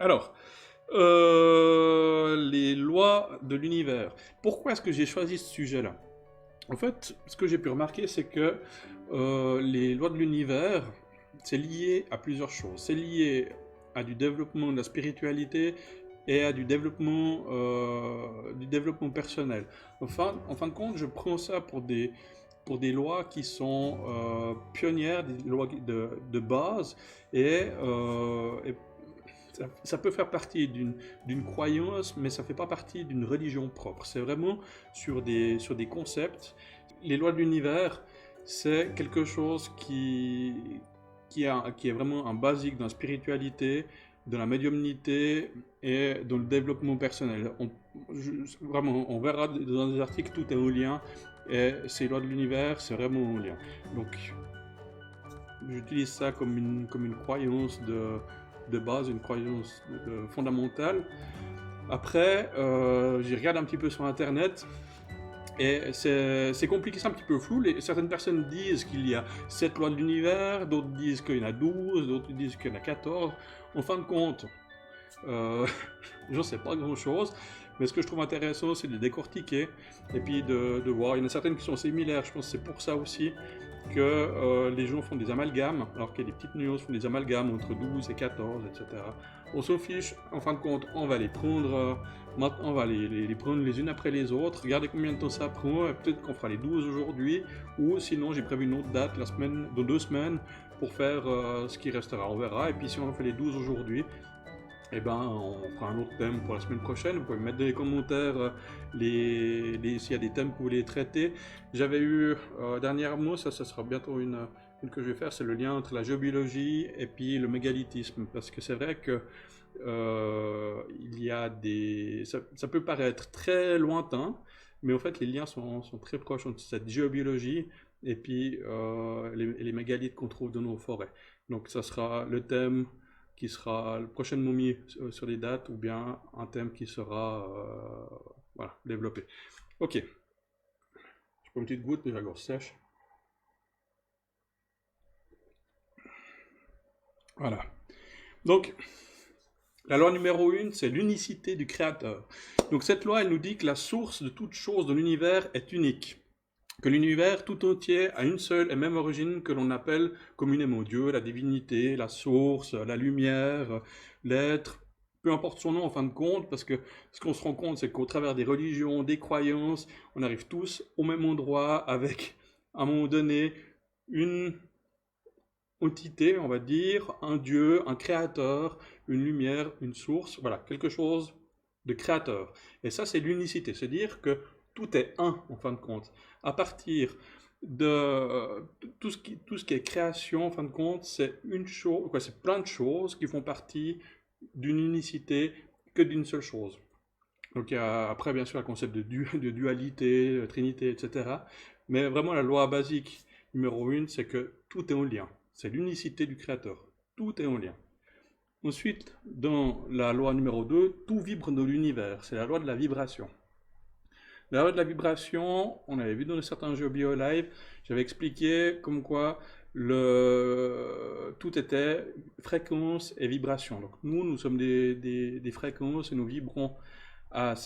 Alors, les lois de l'univers. Pourquoi est-ce que j'ai choisi ce sujet-là? En fait, ce que j'ai pu remarquer, c'est que les lois de l'univers, c'est lié à plusieurs choses. C'est lié à du développement de la spiritualité et à du développement personnel. En fin de compte, je prends ça pour des lois qui sont pionnières, des lois de base, et ça peut faire partie d'une croyance, mais ça ne fait pas partie d'une religion propre. C'est vraiment sur des concepts. Les lois de l'univers, c'est quelque chose qui est vraiment un basique dans la spiritualité, dans la médiumnité et dans le développement personnel. Vraiment, on verra dans des articles, tout est en lien, et ces lois de l'univers, c'est vraiment en lien. Donc, j'utilise ça comme une croyance de base, une croyance fondamentale. Après, j'ai regardé un petit peu sur Internet et c'est compliqué, c'est un petit peu flou. Certaines personnes disent qu'il y a 7 lois de l'univers, d'autres disent qu'il y en a 12, d'autres disent qu'il y en a 14. En fin de compte, euh, j'en sais pas grand-chose, mais ce que je trouve intéressant, c'est de les décortiquer et puis de voir. Il y en a certaines qui sont similaires, je pense que c'est pour ça aussi que les gens font des amalgames, alors qu'il y a des petites nuances, font des amalgames entre 12 et 14, etc. On s'en fiche, en fin de compte, on va les prendre, on va les prendre les unes après les autres, regardez combien de temps ça prend, et peut-être qu'on fera les 12 aujourd'hui, ou sinon j'ai prévu une autre date, dans 2 semaines, pour faire ce qui restera, on verra, et puis si on fait les 12 aujourd'hui, eh ben, on fera un autre thème pour la semaine prochaine. Vous pouvez mettre dans les commentaires s'il y a des thèmes que vous voulez traiter. J'avais eu dernièrement, ça sera bientôt une que je vais faire, c'est le lien entre la géobiologie et puis le mégalithisme. Parce que c'est vrai que il y a ça peut paraître très lointain, mais en fait les liens sont très proches entre cette géobiologie et puis les mégalithes qu'on trouve dans nos forêts. Donc ça sera le thème qui sera le prochain momie sur les dates ou bien un thème qui sera voilà, développé. Ok, je prends une petite goutte, mais la gorge sèche. Voilà. Donc, la loi numéro 1, c'est l'unicité du créateur. Donc cette loi, elle nous dit que la source de toute chose de l'univers est unique. Que l'univers tout entier a une seule et même origine que l'on appelle communément Dieu, la divinité, la source, la lumière, l'être, peu importe son nom en fin de compte, parce que ce qu'on se rend compte, c'est qu'au travers des religions, des croyances, on arrive tous au même endroit avec, à un moment donné, une entité, on va dire, un Dieu, un créateur, une lumière, une source, voilà, quelque chose de créateur. Et ça, c'est l'unicité, c'est-à-dire que tout est un, en fin de compte. À partir de tout ce qui est création, en fin de compte, c'est une chose, quoi, c'est plein de choses qui font partie d'une unicité que d'une seule chose. Donc il y a après, bien sûr, le concept de dualité, trinité, etc. Mais vraiment, la loi basique numéro 1, c'est que tout est en lien. C'est l'unicité du créateur. Tout est en lien. Ensuite, dans la loi numéro 2, tout vibre dans l'univers. C'est la loi de la vibration. La loi de la vibration, on avait vu dans certains jeux bio live, j'avais expliqué comme quoi tout était fréquence et vibration. Donc nous sommes des fréquences et nous vibrons à, à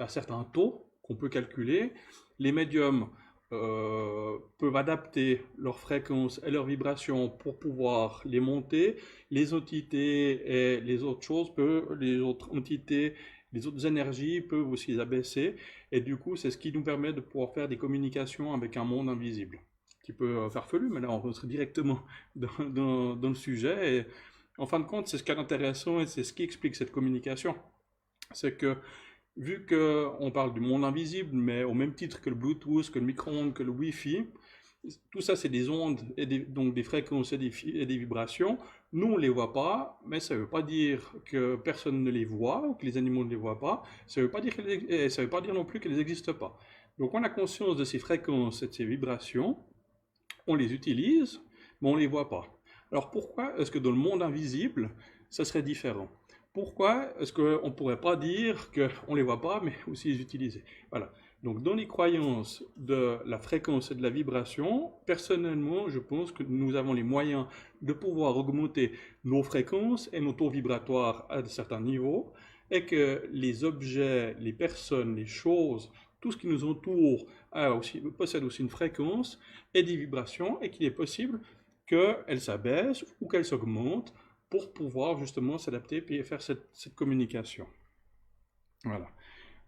certains taux qu'on peut calculer. Les médiums peuvent adapter leurs fréquences et leurs vibrations pour pouvoir les monter. Les entités et les autres choses les autres entités, les autres énergies peuvent aussi les abaisser. Et du coup, c'est ce qui nous permet de pouvoir faire des communications avec un monde invisible. Un petit peu farfelu, mais là on rentre directement dans le sujet. Et en fin de compte, c'est ce qui est intéressant et c'est ce qui explique cette communication. C'est que vu qu'on parle du monde invisible, mais au même titre que le Bluetooth, que le micro-ondes, que le Wi-Fi, tout ça c'est des ondes, et donc des fréquences et des vibrations. Nous on ne les voit pas, mais ça ne veut pas dire que personne ne les voit, ou que les animaux ne les voient pas. Ça ne veut pas dire ça veut pas dire non plus qu'elles n'existent pas. Donc on a conscience de ces fréquences et de ces vibrations, on les utilise, mais on ne les voit pas. Alors pourquoi est-ce que dans le monde invisible, ça serait différent? Pourquoi est-ce qu'on ne pourrait pas dire qu'on ne les voit pas, mais aussi les utiliser? Voilà. Donc, dans les croyances de la fréquence et de la vibration, personnellement, je pense que nous avons les moyens de pouvoir augmenter nos fréquences et nos taux vibratoires à certains niveaux, et que les objets, les personnes, les choses, tout ce qui nous entoure possède aussi une fréquence et des vibrations, et qu'il est possible qu'elles s'abaissent ou qu'elles s'augmentent pour pouvoir justement s'adapter et faire cette communication. Voilà.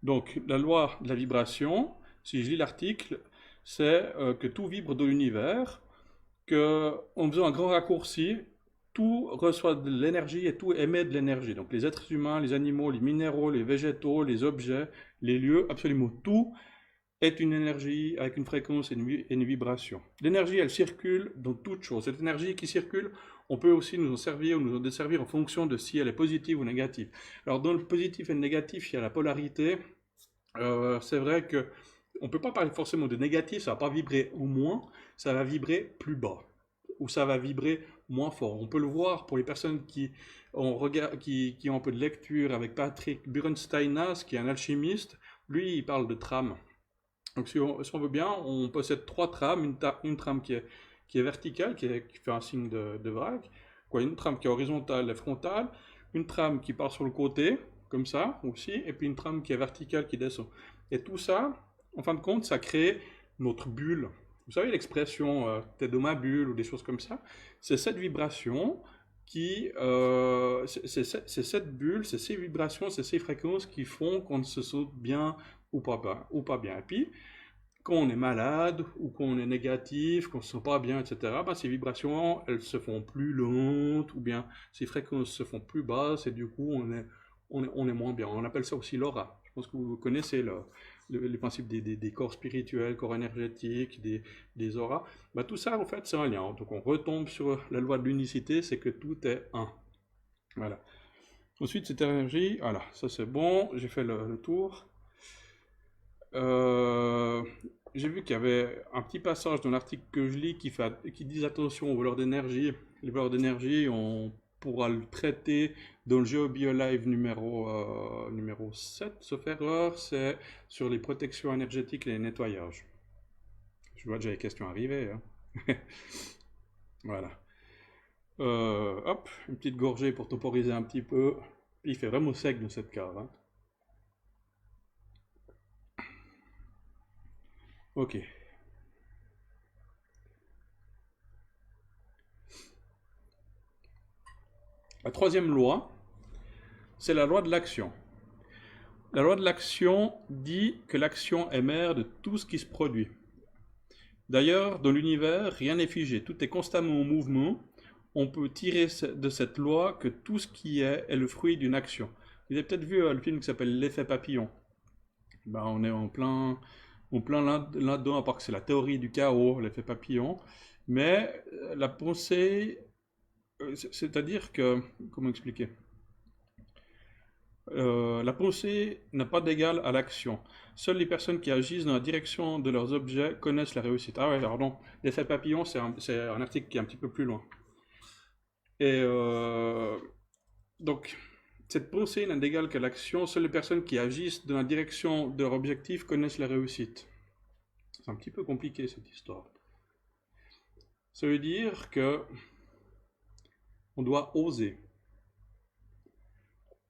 Donc, la loi de la vibration, si je lis l'article, c'est que tout vibre de l'univers, qu'en faisant un grand raccourci, tout reçoit de l'énergie et tout émet de l'énergie. Donc, les êtres humains, les animaux, les minéraux, les végétaux, les objets, les lieux, absolument tout est une énergie avec une fréquence et une vibration. L'énergie, elle circule dans toute chose. Cette énergie qui circule, on peut aussi nous en servir ou nous en desservir en fonction de si elle est positive ou négative. Alors dans le positif et le négatif, il y a la polarité. C'est vrai que on ne peut pas parler forcément de négatif, ça ne va pas vibrer au moins, ça va vibrer plus bas, ou ça va vibrer moins fort. On peut le voir pour les personnes qui ont un peu de lecture avec Patrick Bernsteinas, qui est un alchimiste. Lui, il parle de trame. Donc si on veut bien, on possède trois trames, une trame qui est verticale, qui fait un signe de vague, une trame qui est horizontale et frontale, une trame qui part sur le côté, comme ça aussi, et puis une trame qui est verticale qui descend. Et tout ça, en fin de compte, ça crée notre bulle. Vous savez l'expression t'es dans ma bulle ou des choses comme ça? C'est cette vibration c'est cette bulle, c'est ces vibrations, c'est ces fréquences qui font qu'on se sent bien ou pas bien. Et puis, quand on est malade ou qu'on est négatif, qu'on ne se sent pas bien, etc., ben, ces vibrations, elles se font plus lentes ou bien ces fréquences se font plus basses et du coup, on est moins bien. On appelle ça aussi l'aura. Je pense que vous connaissez les principes des corps spirituels, corps énergétiques, des auras. Ben, tout ça, en fait, c'est un lien. Donc, on retombe sur la loi de l'unicité, c'est que tout est un. Voilà. Ensuite, cette énergie, voilà, ça c'est bon, j'ai fait le tour. J'ai vu qu'il y avait un petit passage dans l'article que je lis qui dit attention aux valeurs d'énergie. Les valeurs d'énergie, on pourra le traiter dans le GeoBioLive numéro 7, sauf erreur, c'est sur les protections énergétiques et les nettoyages. Je vois déjà les questions arriver. Hein. Voilà. Hop, une petite gorgée pour temporiser un petit peu. Puis il fait vraiment sec dans cette cave. Hein. Ok. La troisième loi, c'est la loi de l'action. La loi de l'action dit que l'action est mère de tout ce qui se produit. D'ailleurs, dans l'univers, rien n'est figé, tout est constamment en mouvement. On peut tirer de cette loi que tout ce qui est le fruit d'une action. Vous avez peut-être vu le film qui s'appelle L'effet papillon. Ben, on est en plein là-dedans, à part que c'est la théorie du chaos, l'effet papillon. Mais la pensée, c'est-à-dire que, comment expliquer? La pensée n'a pas d'égal à l'action. Seules les personnes qui agissent dans la direction de leurs objets connaissent la réussite. Ah ouais, pardon. L'effet papillon, c'est un article qui est un petit peu plus loin. Et donc, cette pensée n'a d'égal qu'à l'action. Seules les personnes qui agissent dans la direction de leur objectif connaissent la réussite. C'est un petit peu compliqué cette histoire. Ça veut dire que on doit oser.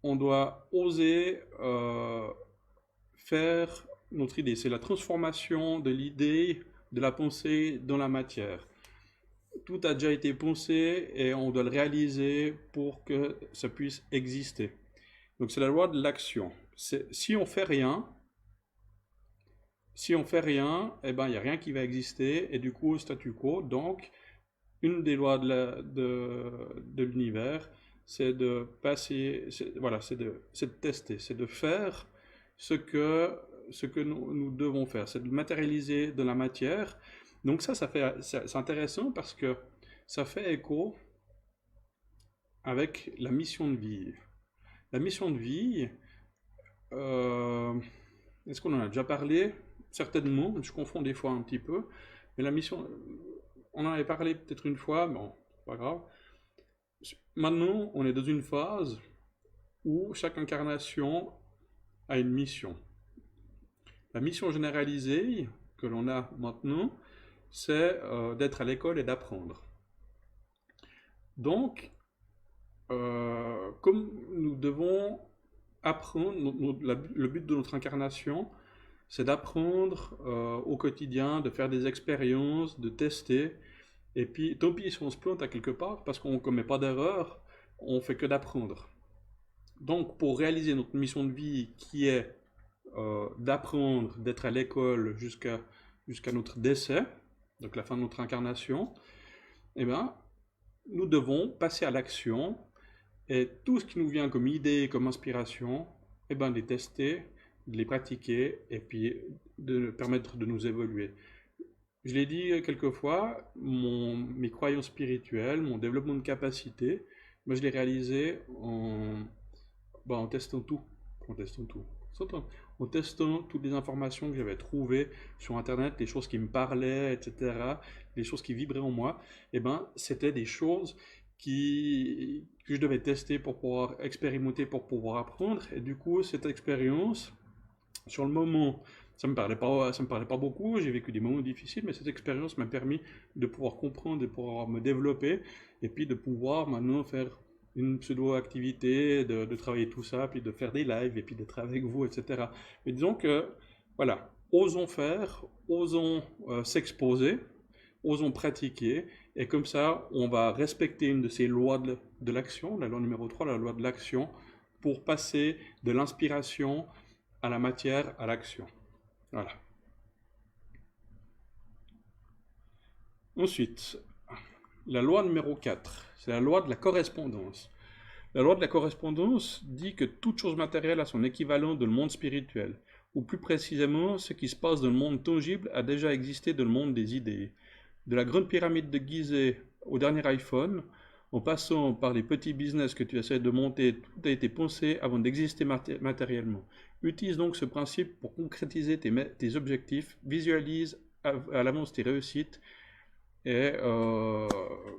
On doit oser faire notre idée. C'est la transformation de l'idée, de la pensée dans la matière. Tout a déjà été pensé et on doit le réaliser pour que ça puisse exister. Donc c'est la loi de l'action. Si on fait rien, eh ben il n'y a rien qui va exister et du coup statu quo. Donc une des lois de l'univers, c'est de passer, c'est de tester, c'est de faire ce que nous devons faire, c'est de matérialiser de la matière. Donc c'est intéressant parce que ça fait écho avec la mission de vie. La mission de vie, est-ce qu'on en a déjà parlé? Certainement, je confonds des fois un petit peu, mais la mission, on en avait parlé peut-être une fois, bon, c'est pas grave. Maintenant, on est dans une phase où chaque incarnation a une mission. La mission généralisée que l'on a maintenant, c'est d'être à l'école et d'apprendre. Donc, comme nous devons apprendre, le but de notre incarnation, c'est d'apprendre au quotidien, de faire des expériences, de tester. Et puis, tant pis si on se plante à quelque part, parce qu'on ne commet pas d'erreur, on fait que d'apprendre. Donc, pour réaliser notre mission de vie qui est d'apprendre, d'être à l'école jusqu'à notre décès, donc la fin de notre incarnation, eh bien, nous devons passer à l'action et tout ce qui nous vient comme idée, comme inspiration, eh bien, les tester, de les pratiquer et puis de permettre de nous évoluer. Je l'ai dit quelques fois, mes croyances spirituelles, mon développement de capacité, moi je l'ai réalisé en testant tout. En testant tout. En testant toutes les informations que j'avais trouvées sur Internet, les choses qui me parlaient, etc., les choses qui vibraient en moi, eh ben, c'était des choses que je devais tester pour pouvoir expérimenter, pour pouvoir apprendre. Et du coup, cette expérience, sur le moment, ça me parlait pas beaucoup, j'ai vécu des moments difficiles, mais cette expérience m'a permis de pouvoir comprendre, de pouvoir me développer, et puis de pouvoir maintenant faire une pseudo-activité, de travailler tout ça, puis de faire des lives, et puis d'être avec vous, etc. Mais disons que, voilà, osons faire, osons s'exposer, osons pratiquer, et comme ça, on va respecter une de ces lois de l'action, la loi numéro 3, la loi de l'action, pour passer de l'inspiration à la matière, à l'action. Voilà. Ensuite, la loi numéro 4, c'est la loi de la correspondance. La loi de la correspondance dit que toute chose matérielle a son équivalent dans le monde spirituel, ou plus précisément, ce qui se passe dans le monde tangible a déjà existé dans le monde des idées. De la grande pyramide de Gizeh au dernier iPhone, en passant par les petits business que tu essaies de monter, tout a été pensé avant d'exister matériellement. Utilise donc ce principe pour concrétiser tes objectifs, visualise à l'avance tes réussites, et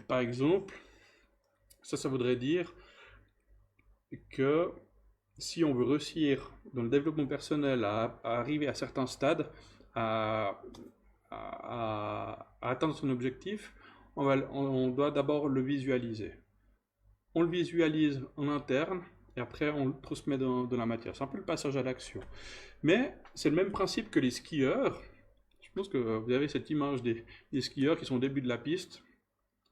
par exemple, ça voudrait dire que si on veut réussir dans le développement personnel à arriver à certains stades, à atteindre son objectif, on doit d'abord le visualiser. On le visualise en interne et après on le transmet dans la matière. C'est un peu le passage à l'action. Mais c'est le même principe que les skieurs. Je pense que vous avez cette image des skieurs qui sont au début de la piste,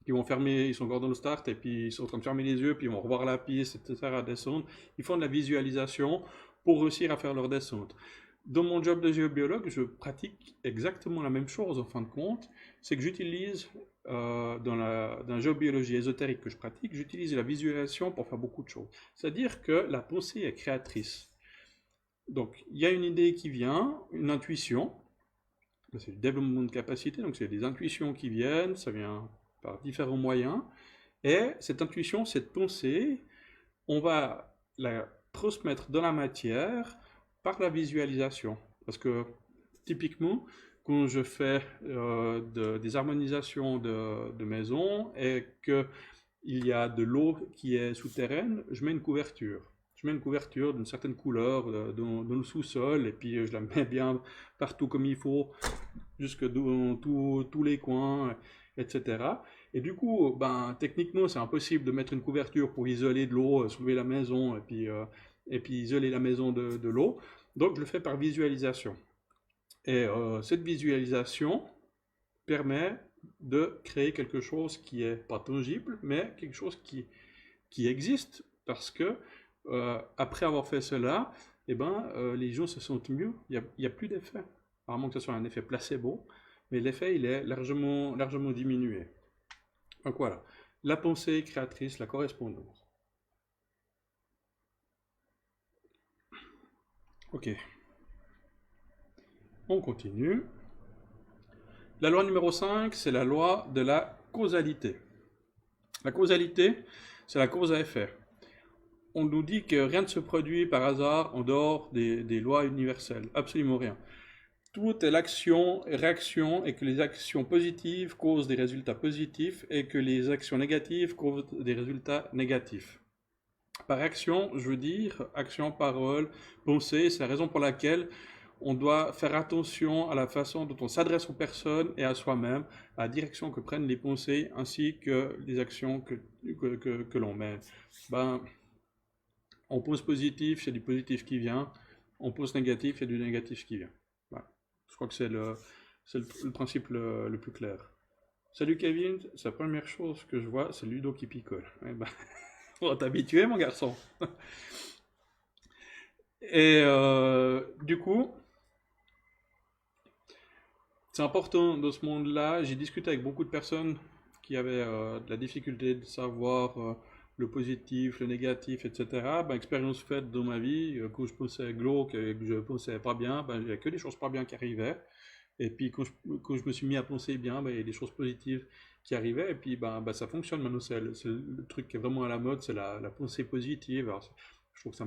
qui vont fermer, ils sont encore dans le start et puis ils sont en train de fermer les yeux, puis ils vont revoir la piste, etc., à descendre. Ils font de la visualisation pour réussir à faire leur descente. Dans mon job de géobiologue, je pratique exactement la même chose en fin de compte. C'est que j'utilise, dans la géobiologie ésotérique que je pratique, j'utilise la visualisation pour faire beaucoup de choses. C'est-à-dire que la pensée est créatrice. Donc, il y a une idée qui vient, une intuition. C'est le développement de capacité, donc c'est des intuitions qui viennent, ça vient par différents moyens. Et cette intuition, cette pensée, on va la transmettre dans la matière par la visualisation. Parce que typiquement, quand je fais des harmonisations de maison et qu'il y a de l'eau qui est souterraine, je mets une couverture. Je mets une couverture d'une certaine couleur dans le sous-sol et puis je la mets bien partout comme il faut, jusque dans tous les coins, etc. Et du coup, techniquement, c'est impossible de mettre une couverture pour isoler de l'eau, soulever la maison et puis isoler la maison de l'eau. Donc, je le fais par visualisation. Et cette visualisation permet de créer quelque chose qui est pas tangible, mais quelque chose qui existe, parce que après avoir fait cela, les gens se sentent mieux, il n'y a plus d'effet. À moins que ce soit un effet placebo, mais l'effet il est largement diminué. Donc voilà, la pensée créatrice, la correspondance. Ok. On continue. La loi numéro 5, c'est la loi de la causalité. La causalité, c'est la cause à effet. On nous dit que rien ne se produit par hasard en dehors des lois universelles. Absolument rien. Tout est l'action et réaction, et que les actions positives causent des résultats positifs et que les actions négatives causent des résultats négatifs. Par action, je veux dire action, parole, pensée. C'est la raison pour laquelle on doit faire attention à la façon dont on s'adresse aux personnes et à soi-même, à la direction que prennent les pensées ainsi que les actions que l'on mène. Ben, on pense positif, c'est du positif qui vient. On pense négatif, c'est du négatif qui vient. Voilà. Je crois que c'est le principe le plus clair. Salut Kevin, c'est la première chose que je vois, c'est Ludo qui picole. Eh ben, faut t'habituer mon garçon. Et du coup, c'est important dans ce monde-là. J'ai discuté avec beaucoup de personnes qui avaient de la difficulté de savoir le positif, le négatif, etc. Ben, expérience faite dans ma vie, quand je pensais glauque et que je pensais pas bien, ben, il n'y a que des choses pas bien qui arrivaient. Et puis quand je me suis mis à penser bien, ben, il y a des choses positives qui arrivaient. Et puis ben, ça fonctionne maintenant. C'est le truc qui est vraiment à la mode, c'est la pensée positive. Alors, je trouve que c'est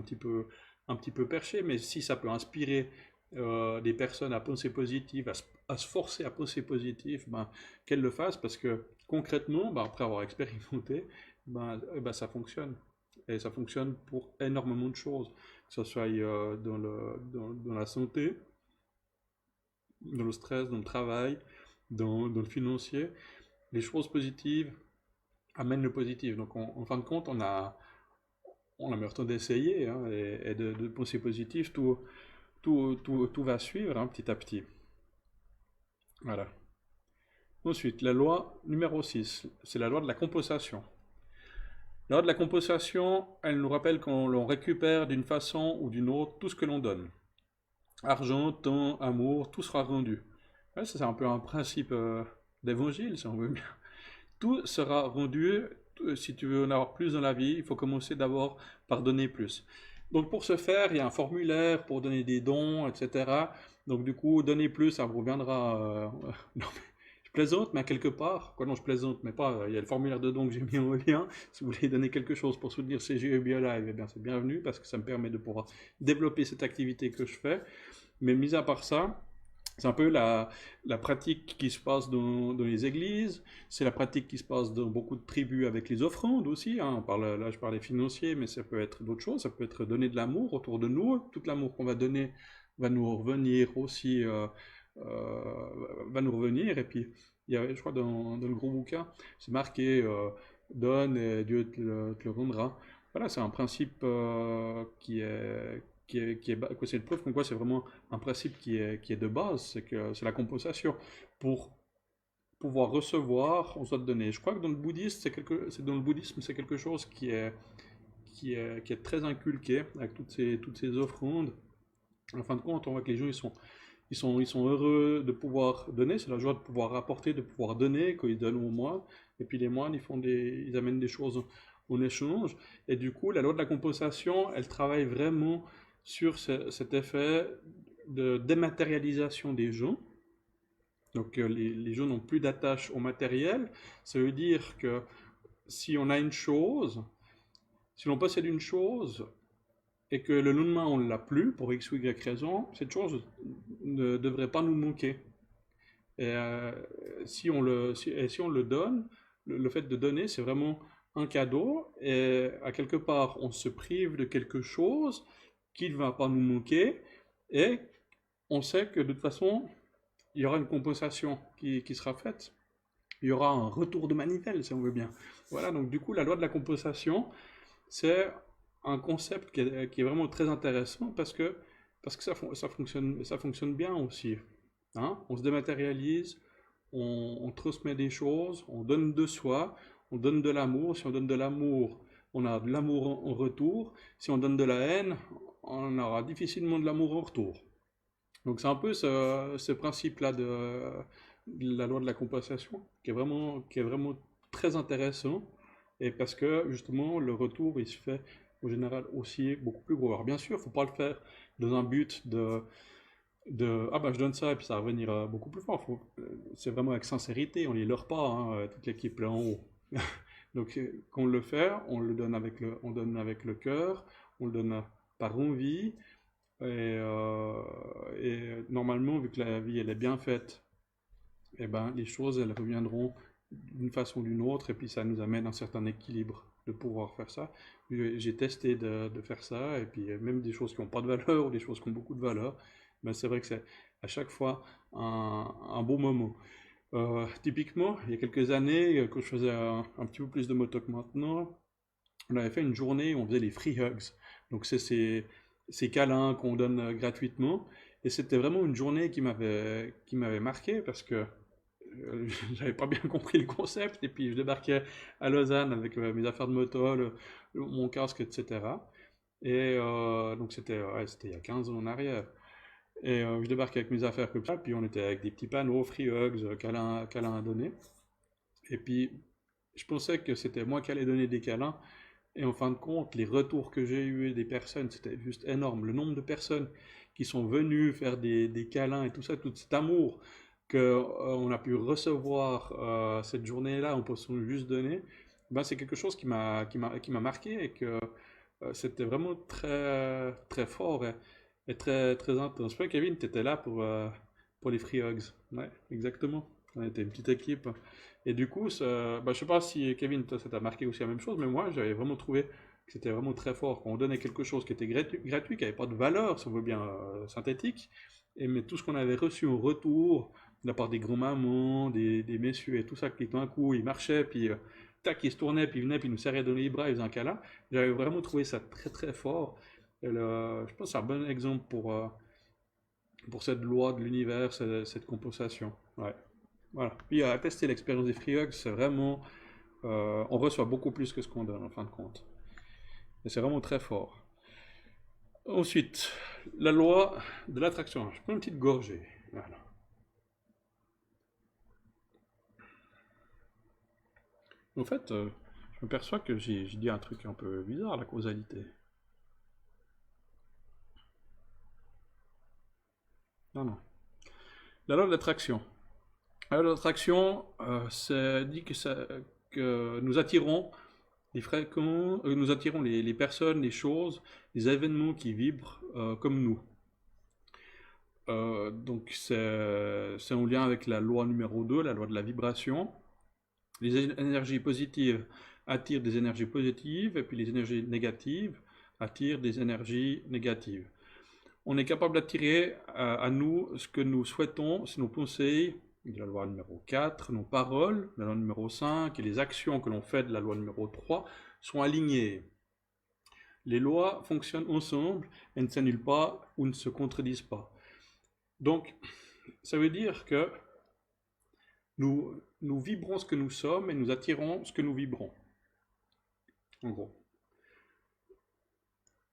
un petit peu perché, mais si ça peut inspirer des personnes à penser positive, à se forcer à penser positif, ben, qu'elles le fassent parce que concrètement, ben, après avoir expérimenté, ben, ça fonctionne. Et ça fonctionne pour énormément de choses, que ce soit dans la santé, dans le stress, dans le travail, dans le financier. Les choses positives amènent le positif. Donc en fin de compte, on a le temps d'essayer hein, et de penser positif, tout va suivre hein, petit à petit. Voilà. Ensuite, la loi numéro 6, c'est la loi de la compensation. La loi de la compensation, elle nous rappelle qu'on l'on récupère d'une façon ou d'une autre tout ce que l'on donne. Argent, temps, amour, tout sera rendu. Ouais, ça, c'est un peu un principe d'évangile, si on veut bien. Tout sera rendu. Si tu veux en avoir plus dans la vie, il faut commencer d'abord par donner plus. Donc pour ce faire, il y a un formulaire pour donner des dons, etc. Donc du coup, donner plus, ça vous reviendra. Non, mais je plaisante, mais à quelque part. Quoi, non, je plaisante, mais pas. Il y a le formulaire de dons que j'ai mis en lien. Si vous voulez donner quelque chose pour soutenir CGE BioLive, eh bien c'est bienvenu parce que ça me permet de pouvoir développer cette activité que je fais. Mais mis à part ça, c'est un peu la pratique qui se passe dans les églises, c'est la pratique qui se passe dans beaucoup de tribus avec les offrandes aussi. Hein. Là, je parlais financier, mais ça peut être d'autres choses. Ça peut être donner de l'amour autour de nous. Tout l'amour qu'on va donner va nous revenir aussi, va nous revenir. Et puis, il y a, je crois, dans le gros bouquin, c'est marqué donne et Dieu te le rendra. Voilà, c'est un principe c'est une preuve comme quoi c'est vraiment un principe qui est de base, c'est que c'est la compensation. Pour pouvoir recevoir, on doit te donner. Je crois que dans le bouddhisme, dans le bouddhisme, c'est quelque chose qui est très inculqué avec toutes ces offrandes. En fin de compte, on voit que les gens ils sont heureux de pouvoir donner, c'est la joie de pouvoir apporter, de pouvoir donner quand ils donnent aux moines. Et puis les moines, ils amènent des choses en échange. Et du coup, la loi de la compensation, elle travaille vraiment sur cet effet de dématérialisation des gens. Donc les gens n'ont plus d'attache au matériel. Ça veut dire que si on a une chose, si l'on possède une chose et que le lendemain on ne l'a plus pour X ou Y raison, cette chose ne devrait pas nous manquer. Et si on le donne, le fait de donner, c'est vraiment un cadeau. Et à quelque part, on se prive de quelque chose qui ne va pas nous manquer. Et on sait que de toute façon, il y aura une compensation qui sera faite. Il y aura un retour de manivelle, si on veut bien. Voilà, donc du coup, la loi de la compensation, c'est un concept qui est vraiment très intéressant parce que ça fonctionne bien aussi. Hein. On se dématérialise, on transmet des choses, on donne de soi, on donne de l'amour. Si on donne de l'amour, on a de l'amour en retour. Si on donne de la haine, on aura difficilement de l'amour en retour. Donc c'est un peu ce principe-là de la loi de la compensation qui est vraiment très intéressant. Et parce que justement, le retour, il se fait au général aussi beaucoup plus gros. Alors bien sûr, il ne faut pas le faire dans un but de ah ben je donne ça et puis ça va revenir beaucoup plus fort. C'est vraiment avec sincérité, on les leurre pas, hein, toute l'équipe là en haut. Donc quand on le fait, on donne avec le cœur, on le donne par envie et normalement vu que la vie elle est bien faite, eh ben les choses elles reviendront d'une façon ou d'une autre et puis ça nous amène un certain équilibre de pouvoir faire ça. J'ai testé de faire ça, et puis même des choses qui n'ont pas de valeur ou des choses qui ont beaucoup de valeur, ben c'est vrai que c'est à chaque fois un bon moment. Typiquement, il y a quelques années, quand je faisais un petit peu plus de moto que maintenant, on avait fait une journée où on faisait les free hugs. Donc c'est ces câlins qu'on donne gratuitement. Et c'était vraiment une journée qui m'avait marqué parce que j'avais pas bien compris le concept. Et puis je débarquais à Lausanne avec mes affaires de moto, mon casque, etc. Et donc c'était il y a 15 ans en arrière. Et je débarquais avec mes affaires comme ça. Puis on était avec des petits panneaux, free hugs, câlins à donner. Et puis je pensais que c'était moi qui allais donner des câlins. Et en fin de compte, les retours que j'ai eus des personnes, c'était juste énorme. Le nombre de personnes qui sont venues faire des câlins et tout ça, tout cet amour qu'on a pu recevoir cette journée-là, on peut juste donner, ben, c'est quelque chose qui m'a marqué et que c'était vraiment très, très fort et très, très intense. Je crois que Kevin, tu étais là pour les Free Hugs. Ouais, exactement. On était une petite équipe. Et du coup, je sais pas si Kevin, toi, ça t'a marqué aussi la même chose, mais moi, j'avais vraiment trouvé que c'était vraiment très fort. Quand on donnait quelque chose qui était gratuit, qui n'avait pas de valeur, si on veut bien synthétique, mais tout ce qu'on avait reçu en retour, de la part des grands-mamans, des messieurs et tout ça, qui d'un coup, ils marchaient, puis tac, ils se tournaient, puis ils venaient, puis ils nous serraient dans les bras, ils faisaient un câlin. J'avais vraiment trouvé ça très très fort. Et je pense que c'est un bon exemple pour cette loi de l'univers, cette compensation. Ouais. Voilà. Puis à tester l'expérience des free hugs, c'est vraiment. On reçoit beaucoup plus que ce qu'on donne en fin de compte. Et c'est vraiment très fort. Ensuite, la loi de l'attraction. Je prends une petite gorgée. Voilà. En fait, je me perçois que j'ai dit un truc un peu bizarre, la causalité. Non, non. La loi de l'attraction. La loi de l'attraction, ça dit que nous attirons les fréquents, nous attirons les personnes, les choses, les événements qui vibrent comme nous. Donc c'est en lien avec la loi numéro 2, la loi de la vibration. Les énergies positives attirent des énergies positives, et puis les énergies négatives attirent des énergies négatives. On est capable d'attirer à nous ce que nous souhaitons si nos pensées, de la loi numéro 4, nos paroles, de la loi numéro 5, et les actions que l'on fait de la loi numéro 3 sont alignées. Les lois fonctionnent ensemble et ne s'annulent pas ou ne se contredisent pas. Donc, ça veut dire que nous vibrons ce que nous sommes et nous attirons ce que nous vibrons. En gros.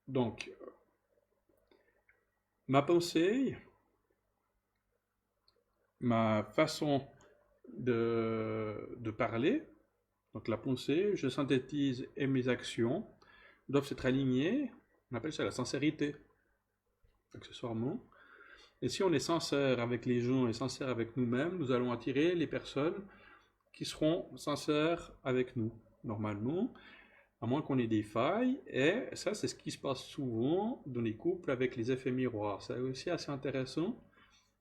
Donc, ma pensée, ma façon de parler, donc la pensée, je synthétise, et mes actions doivent être alignées. On appelle ça la sincérité, accessoirement. Et si on est sincère avec les gens et sincère avec nous-mêmes, nous allons attirer les personnes qui seront sincères avec nous, normalement, à moins qu'on ait des failles. Et ça, c'est ce qui se passe souvent dans les couples avec les effets miroirs. C'est aussi assez intéressant.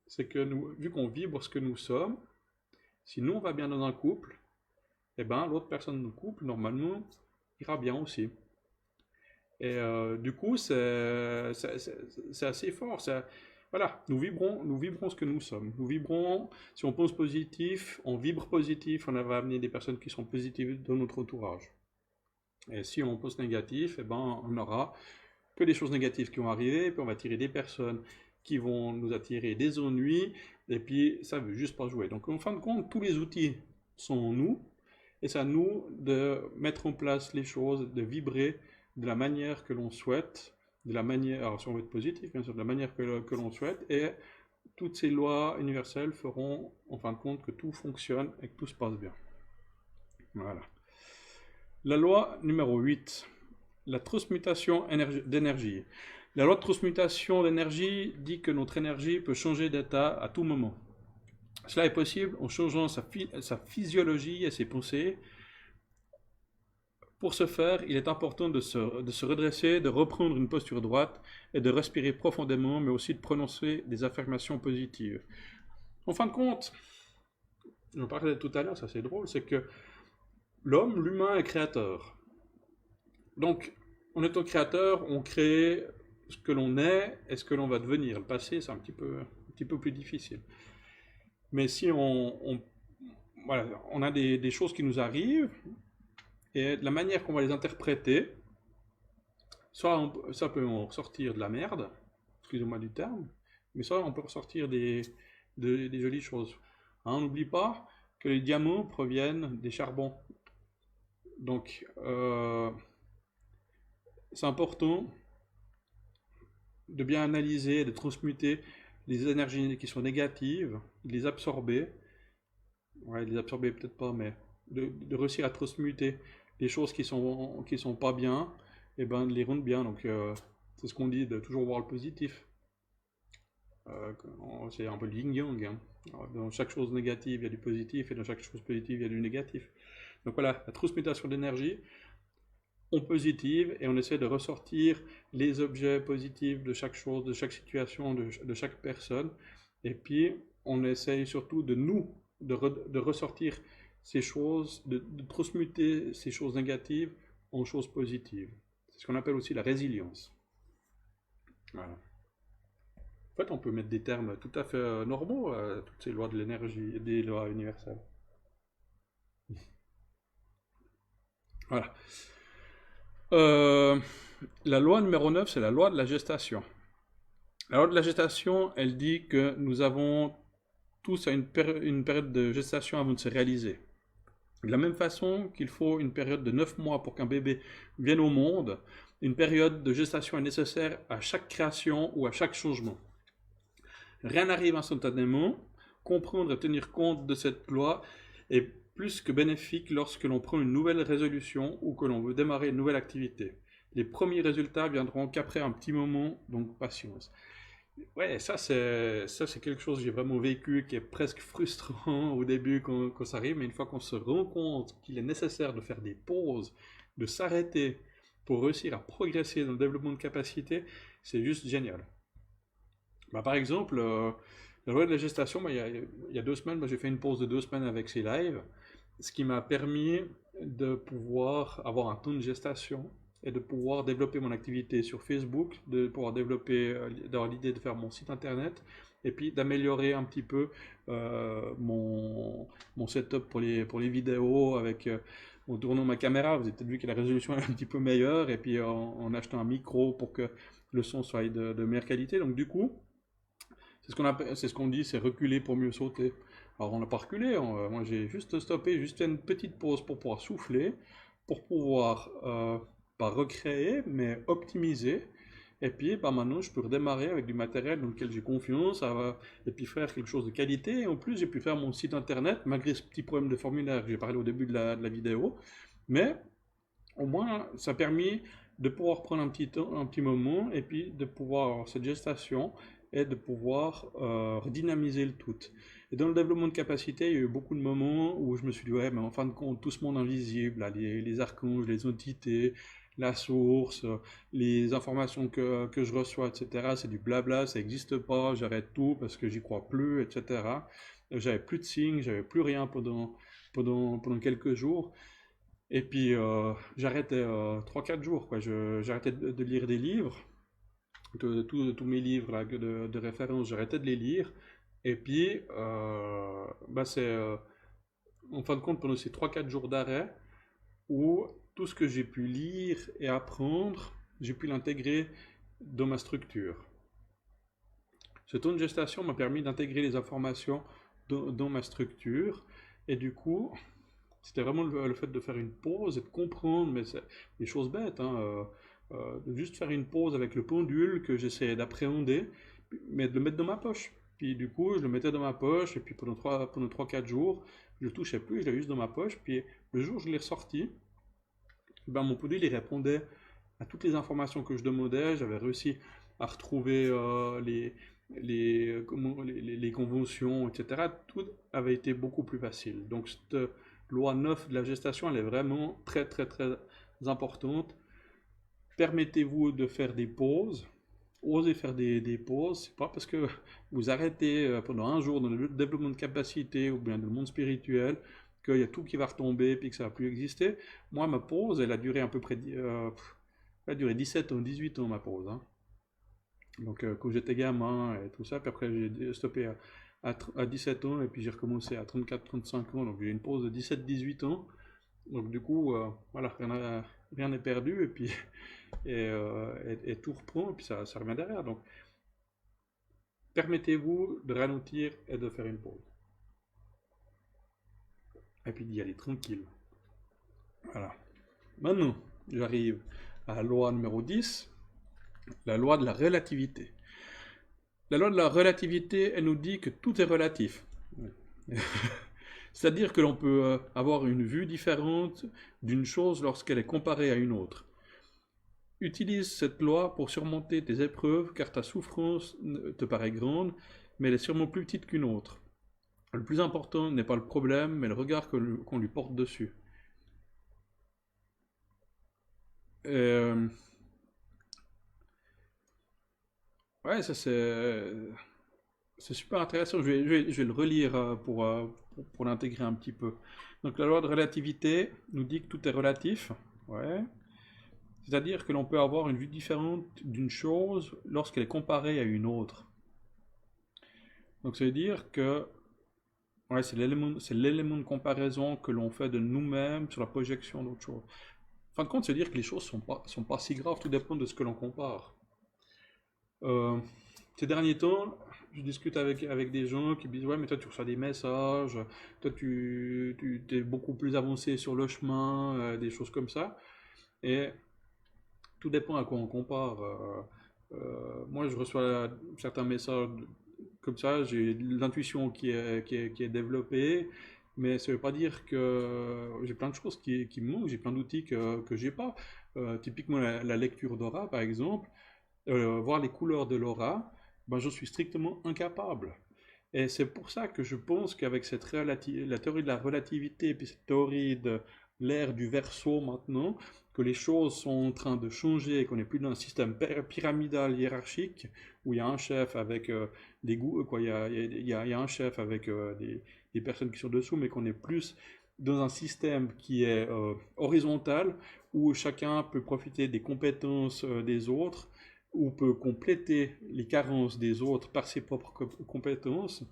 C'est que vu qu'on vibre ce que nous sommes, si nous on va bien dans un couple, eh ben l'autre personne du couple, normalement, ira bien aussi. Et du coup, c'est assez fort. Voilà, nous vibrons ce que nous sommes. Nous vibrons, si on pense positif, on vibre positif, on va amener des personnes qui sont positives dans notre entourage. Et si on pense négatif, eh ben, on n'aura que des choses négatives qui vont arriver, puis on va attirer des personnes qui vont nous attirer des ennuis, et puis ça ne veut juste pas jouer. Donc en fin de compte, tous les outils sont en nous, et c'est à nous de mettre en place les choses, de vibrer de la manière que l'on souhaite, de la manière, alors si on veut être positif, bien sûr, de la manière que l'on souhaite, et toutes ces lois universelles feront en fin de compte que tout fonctionne et que tout se passe bien. Voilà. La loi numéro 8, la transmutation d'énergie. La loi de transmutation d'énergie dit que notre énergie peut changer d'état à tout moment. Cela est possible en changeant sa physiologie et ses pensées. Pour ce faire, il est important de se redresser, de reprendre une posture droite et de respirer profondément, mais aussi de prononcer des affirmations positives. En fin de compte, je parlais tout à l'heure, ça c'est drôle, c'est que l'humain est créateur. Donc, en étant créateur, on crée ce que l'on est et ce que l'on va devenir. Le passé, c'est un petit peu plus difficile. Mais si voilà, on a des choses qui nous arrivent, et de la manière qu'on va les interpréter, soit ça peut en ressortir de la merde, excusez-moi du terme, mais soit on peut ressortir des jolies choses. Hein, on n'oublie pas que les diamants proviennent des charbons. Donc, c'est important de bien analyser, de transmuter les énergies qui sont négatives, de les absorber. Ouais, de les absorber peut-être pas, mais de réussir à transmuter les choses qui sont pas bien, et ben de les rendre bien. Donc, c'est ce qu'on dit, de toujours voir le positif. C'est un peu le yin-yang, hein. Alors, dans chaque chose négative, il y a du positif, et dans chaque chose positive, il y a du négatif. Donc voilà, la transmutation d'énergie en positive, et on essaie de ressortir les objets positifs de chaque chose, de chaque situation, de chaque personne. Et puis, on essaye surtout de ressortir ces choses, de transmuter ces choses négatives en choses positives. C'est ce qu'on appelle aussi la résilience. Voilà. En fait, on peut mettre des termes tout à fait normaux à toutes ces lois de l'énergie, des lois universelles. Voilà. La loi numéro 9, c'est la loi de la gestation. La loi de la gestation, elle dit que nous avons tous une période de gestation avant de se réaliser. De la même façon qu'il faut une période de 9 mois pour qu'un bébé vienne au monde, une période de gestation est nécessaire à chaque création ou à chaque changement. Rien n'arrive instantanément. Comprendre et tenir compte de cette loi est plus que bénéfique lorsque l'on prend une nouvelle résolution ou que l'on veut démarrer une nouvelle activité. Les premiers résultats viendront qu'après un petit moment, donc patience. Ouais, ça c'est quelque chose que j'ai vraiment vécu, qui est presque frustrant au début quand ça arrive, mais une fois qu'on se rend compte qu'il est nécessaire de faire des pauses, de s'arrêter pour réussir à progresser dans le développement de capacité, c'est juste génial. Bah, par exemple, la loi de la gestation, bah, il y a 2 semaines, bah, j'ai fait une pause de 2 semaines avec ces lives, ce qui m'a permis de pouvoir avoir un temps de gestation et de pouvoir développer mon activité sur Facebook, de pouvoir développer, d'avoir l'idée de faire mon site internet, et puis d'améliorer un petit peu mon setup pour les vidéos avec en tournant ma caméra. Vous avez peut-être vu que la résolution est un petit peu meilleure, et puis en achetant un micro pour que le son soit de meilleure qualité. Donc du coup, c'est ce qu'on dit, c'est reculer pour mieux sauter. Alors on n'a pas reculé, moi j'ai juste stoppé, juste fait une petite pause pour pouvoir souffler, pour pouvoir pas recréer, mais optimiser. Et puis bah, maintenant je peux redémarrer avec du matériel dans lequel j'ai confiance, et puis faire quelque chose de qualité. Et en plus j'ai pu faire mon site internet, malgré ce petit problème de formulaire que j'ai parlé au début de la vidéo. Mais au moins ça a permis de pouvoir prendre un petit moment, et puis de pouvoir avoir cette gestation et de pouvoir redynamiser le tout. Et dans le développement de capacité, il y a eu beaucoup de moments où je me suis dit, ouais, mais en fin de compte, tout ce monde invisible, là, les archanges, les entités, la source, les informations que je reçois, etc., c'est du blabla, ça n'existe pas, j'arrête tout parce que j'y crois plus, etc. J'avais plus de signes, j'avais plus rien pendant quelques jours. Et puis j'arrêtais 3-4 jours, quoi. J'arrêtais de lire des livres, tous mes livres là, de référence, j'arrêtais de les lire. Et puis, bah, c'est en fin de compte pendant ces 3-4 jours d'arrêt où tout ce que j'ai pu lire et apprendre, j'ai pu l'intégrer dans ma structure. Ce temps de gestation m'a permis d'intégrer les informations dans ma structure. Et du coup, c'était vraiment le fait de faire une pause et de comprendre, mais c'est des choses bêtes, hein, de juste faire une pause avec le pendule que j'essayais d'appréhender, mais de le mettre dans ma poche. Puis du coup, je le mettais dans ma poche, et puis pendant 3-4 jours, je ne le touchais plus, je l'avais juste dans ma poche. Puis le jour où je l'ai ressorti, ben, mon pendule il répondait à toutes les informations que je demandais. J'avais réussi à retrouver les conventions, etc. Tout avait été beaucoup plus facile. Donc cette loi 9 de la gestation, elle est vraiment très très très importante. Permettez-vous de faire des pauses. Osez faire des pauses. C'est pas parce que vous arrêtez pendant un jour dans le développement de capacité ou bien dans le monde spirituel qu'il y a tout qui va retomber puis que ça va plus exister. Moi, ma pause, elle a duré à peu près, elle a duré 17 ans, 18 ans ma pause, hein. Donc quand j'étais gamin et tout ça, puis après j'ai stoppé à 17 ans et puis j'ai recommencé à 34, 35 ans, donc j'ai une pause de 17, 18 ans. Donc du coup, voilà, rien n'est perdu et puis et tout reprend et puis ça revient derrière. Donc permettez-vous de ralentir et de faire une pause. Et puis d'y aller tranquille. Voilà. Maintenant, j'arrive à la loi numéro 10, la loi de la relativité. La loi de la relativité, elle nous dit que tout est relatif. C'est-à-dire que l'on peut avoir une vue différente d'une chose lorsqu'elle est comparée à une autre. Utilise cette loi pour surmonter tes épreuves car ta souffrance te paraît grande, mais elle est sûrement plus petite qu'une autre. Le plus important n'est pas le problème, mais le regard qu'on lui porte dessus. Euh, ouais, ça c'est super intéressant. Je vais le relire pour l'intégrer un petit peu. Donc la loi de relativité nous dit que tout est relatif. Ouais. C'est-à-dire que l'on peut avoir une vue différente d'une chose lorsqu'elle est comparée à une autre. Donc ça veut dire que ouais, c'est l'élément de comparaison que l'on fait de nous-mêmes sur la projection d'autre chose. En fin de compte, c'est dire que les choses sont pas si graves, tout dépend de ce que l'on compare. Euh, Ces derniers temps, je discute avec des gens qui me disent ouais, mais toi tu reçois des messages, toi tu es beaucoup plus avancé sur le chemin, des choses comme ça. Et tout dépend à quoi on compare. Moi, je reçois certains messages comme ça, j'ai l'intuition qui est développée, mais ça ne veut pas dire que j'ai plein de choses qui me manquent, j'ai plein d'outils que j'ai pas. Typiquement, la lecture d'aura, par exemple, voir les couleurs de l'aura, ben, je suis strictement incapable. Et c'est pour ça que je pense qu'avec la théorie de la relativité, et puis cette théorie de l'ère du Verseau maintenant, que les choses sont en train de changer, qu'on n'est plus dans un système pyramidal hiérarchique, où il y a un chef avec des goûts, quoi, il y a un chef avec des personnes qui sont dessous, mais qu'on est plus dans un système qui est horizontal, où chacun peut profiter des compétences des autres, ou peut compléter les carences des autres par ses propres compétences.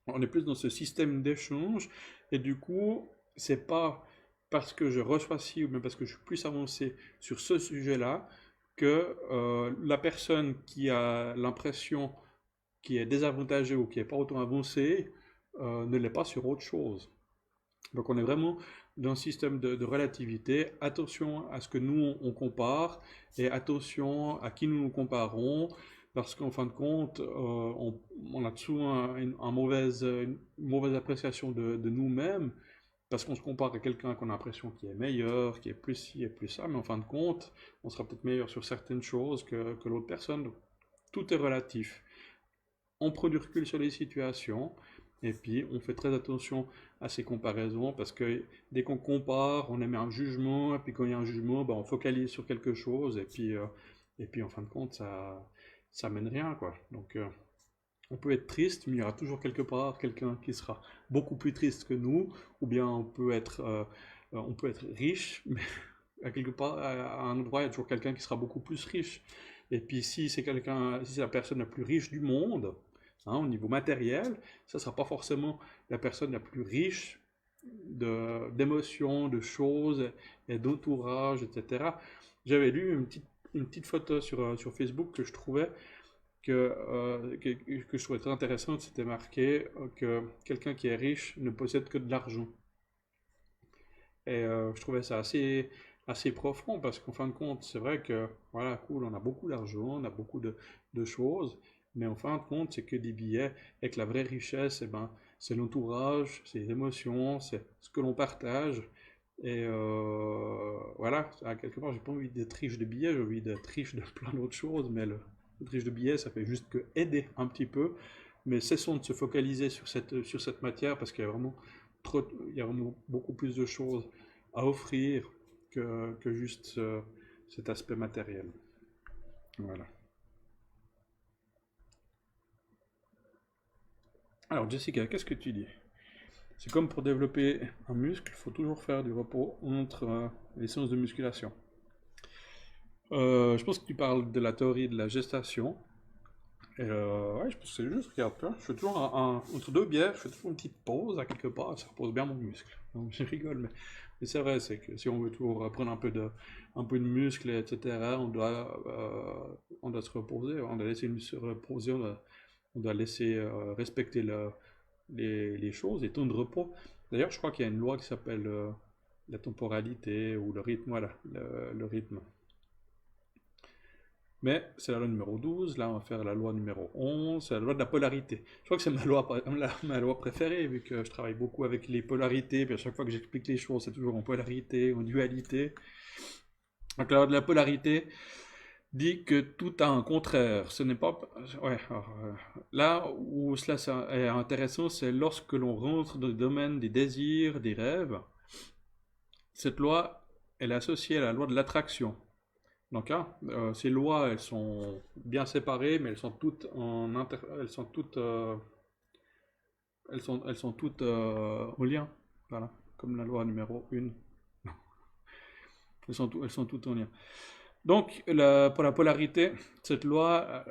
On est plus dans ce système d'échange, et du coup, c'est pas parce que je reçois ci ou même parce que je suis plus avancé sur ce sujet-là que la personne qui a l'impression qui est désavantagée ou qui n'est pas autant avancée ne l'est pas sur autre chose. Donc on est vraiment dans un système de relativité. Attention à ce que nous on compare et attention à qui nous nous comparons parce qu'en fin de compte on a souvent une mauvaise appréciation de nous-mêmes parce qu'on se compare à quelqu'un qu'on a l'impression qui est meilleur, qui est plus ci et plus ça, mais en fin de compte on sera peut-être meilleur sur certaines choses que l'autre personne. Donc, tout est relatif. On prend du recul sur les situations et puis on fait très attention à ces comparaisons parce que dès qu'on compare, on émet un jugement et puis quand il y a un jugement, ben, on focalise sur quelque chose et puis en fin de compte, ça mène rien quoi. Donc on peut être triste, mais il y aura toujours quelque part quelqu'un qui sera beaucoup plus triste que nous, ou bien on peut être riche, mais à quelque part, à un endroit, il y a toujours quelqu'un qui sera beaucoup plus riche. Et puis si c'est la personne la plus riche du monde, hein, au niveau matériel, ça ne sera pas forcément la personne la plus riche d'émotions, de choses et d'entourage, etc. J'avais lu une petite photo sur Facebook que je trouvais que je trouvais très intéressante, c'était marqué que quelqu'un qui est riche ne possède que de l'argent. Et je trouvais ça assez profond parce qu'en fin de compte, c'est vrai que, voilà, cool, on a beaucoup d'argent, on a beaucoup de choses, mais en fin de compte, c'est que des billets et que la vraie richesse, eh ben, c'est l'entourage, c'est les émotions, c'est ce que l'on partage. Et voilà, à quelque part, j'ai pas envie d'être riche de billets, j'ai envie d'être riche de plein d'autres choses, mais être riche de billets, ça fait juste que aider un petit peu. Mais cessons de se focaliser sur cette matière parce il y a vraiment beaucoup plus de choses à offrir que juste cet aspect matériel. Voilà. Alors Jessica, qu'est-ce que tu dis? C'est comme pour développer un muscle, il faut toujours faire du repos entre les séances de musculation. Je pense que tu parles de la théorie de la gestation. Et ouais, je pense que c'est juste, regarde, tu vois, je fais toujours entre deux bières, je fais toujours une petite pause à quelque part, ça repose bien mon muscle. Donc je rigole, mais c'est vrai, c'est que si on veut toujours prendre un peu de muscle, etc., on doit se reposer, on doit laisser le muscle se reposer, on doit laisser respecter les choses, les temps de repos. D'ailleurs, je crois qu'il y a une loi qui s'appelle la temporalité ou le rythme, voilà, le rythme. Mais c'est la loi numéro 12, là on va faire la loi numéro 11, c'est la loi de la polarité. Je crois que c'est ma loi préférée, vu que je travaille beaucoup avec les polarités, puis à chaque fois que j'explique les choses, c'est toujours en polarité, en dualité. Donc la loi de la polarité dit que tout a un contraire. Ce n'est pas... Ouais, alors, là où cela est intéressant, c'est lorsque l'on rentre dans le domaine des désirs, des rêves. Cette loi, elle est associée à la loi de l'attraction. Donc là, ces lois, elles sont bien séparées, mais elles sont toutes elles sont toutes en lien. Voilà, comme la loi numéro 1. Elles sont toutes en lien. Donc, pour la polarité, cette loi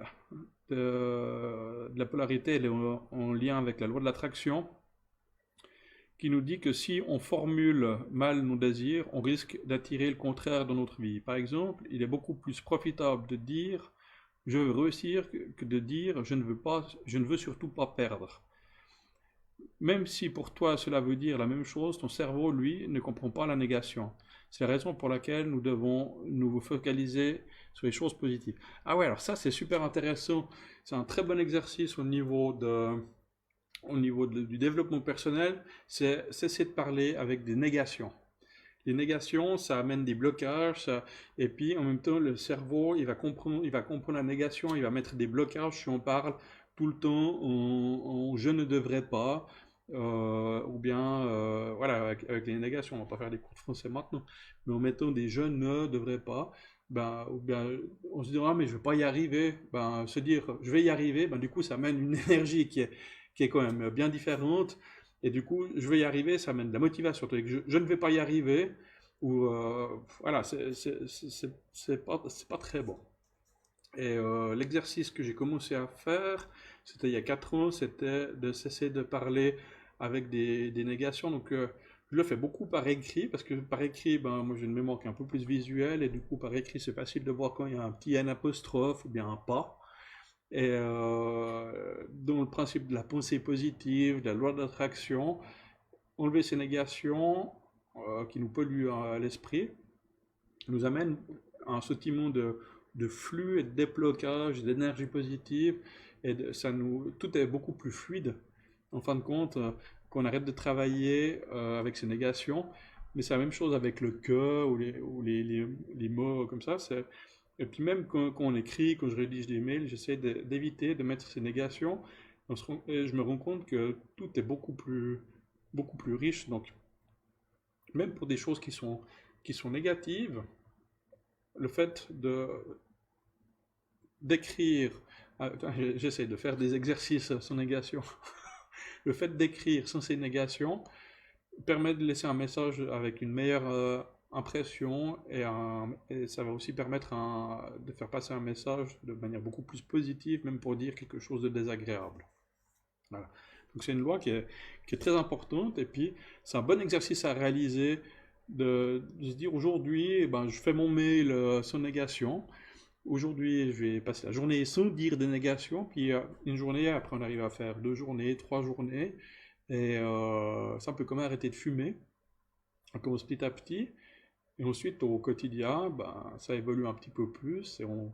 de la polarité, elle est en lien avec la loi de l'attraction, qui nous dit que si on formule mal nos désirs, on risque d'attirer le contraire dans notre vie. Par exemple, il est beaucoup plus profitable de dire je veux réussir que de dire je ne veux surtout pas perdre. Même si pour toi cela veut dire la même chose, ton cerveau, lui, ne comprend pas la négation. C'est la raison pour laquelle nous devons nous focaliser sur les choses positives. Ah ouais, alors ça c'est super intéressant. C'est un très bon exercice au niveau du développement personnel, c'est cesser de parler avec des négations. Les négations, ça amène des blocages, et puis en même temps, le cerveau, il va comprendre la négation, il va mettre des blocages si on parle tout le temps en je ne devrais pas, ou bien, voilà, avec les négations, on va pas faire des cours de français maintenant, mais en mettant des je ne devrais pas, ben, ou bien on se dit, ah mais je vais pas y arriver, ben, se dire je vais y arriver, ben, du coup ça amène une énergie qui est quand même bien différente. Et du coup, je vais y arriver, ça amène de la motivation. Je ne vais pas y arriver, ou voilà, c'est pas très bon. Et l'exercice que j'ai commencé à faire, c'était il y a 4 ans, c'était de cesser de parler avec des négations. Donc je le fais beaucoup par écrit, parce que par écrit, ben, moi j'ai une mémoire qui est un peu plus visuelle, et du coup par écrit c'est facile de voir quand il y a un petit N apostrophe ou bien un pas. Et dans le principe de la pensée positive, de la loi d'attraction, enlever ces négations qui nous polluent l'esprit, nous amène à un sentiment de flux et de déblocage, d'énergie positive, et tout est beaucoup plus fluide, en fin de compte, qu'on arrête de travailler avec ces négations. Mais c'est la même chose avec le que ou les mots comme ça. Et puis même quand on écrit, quand je rédige des mails, j'essaie d'éviter de mettre ces négations. Et je me rends compte que tout est beaucoup plus riche. Donc même pour des choses qui sont négatives, le fait d'écrire, j'essaie de faire des exercices sans négation, le fait d'écrire sans ces négations permet de laisser un message avec une meilleure impression, et ça va aussi permettre de faire passer un message de manière beaucoup plus positive, même pour dire quelque chose de désagréable. Voilà. Donc c'est une loi qui est très importante, et puis c'est un bon exercice à réaliser de se dire aujourd'hui, eh ben, je fais mon mail sans négation. Aujourd'hui, je vais passer la journée sans dire des négations, puis une journée, après on arrive à faire 2 journées, 3 journées, et c'est un peu comme arrêter de fumer. On commence petit à petit, et ensuite au quotidien, ben, ça évolue un petit peu plus, et on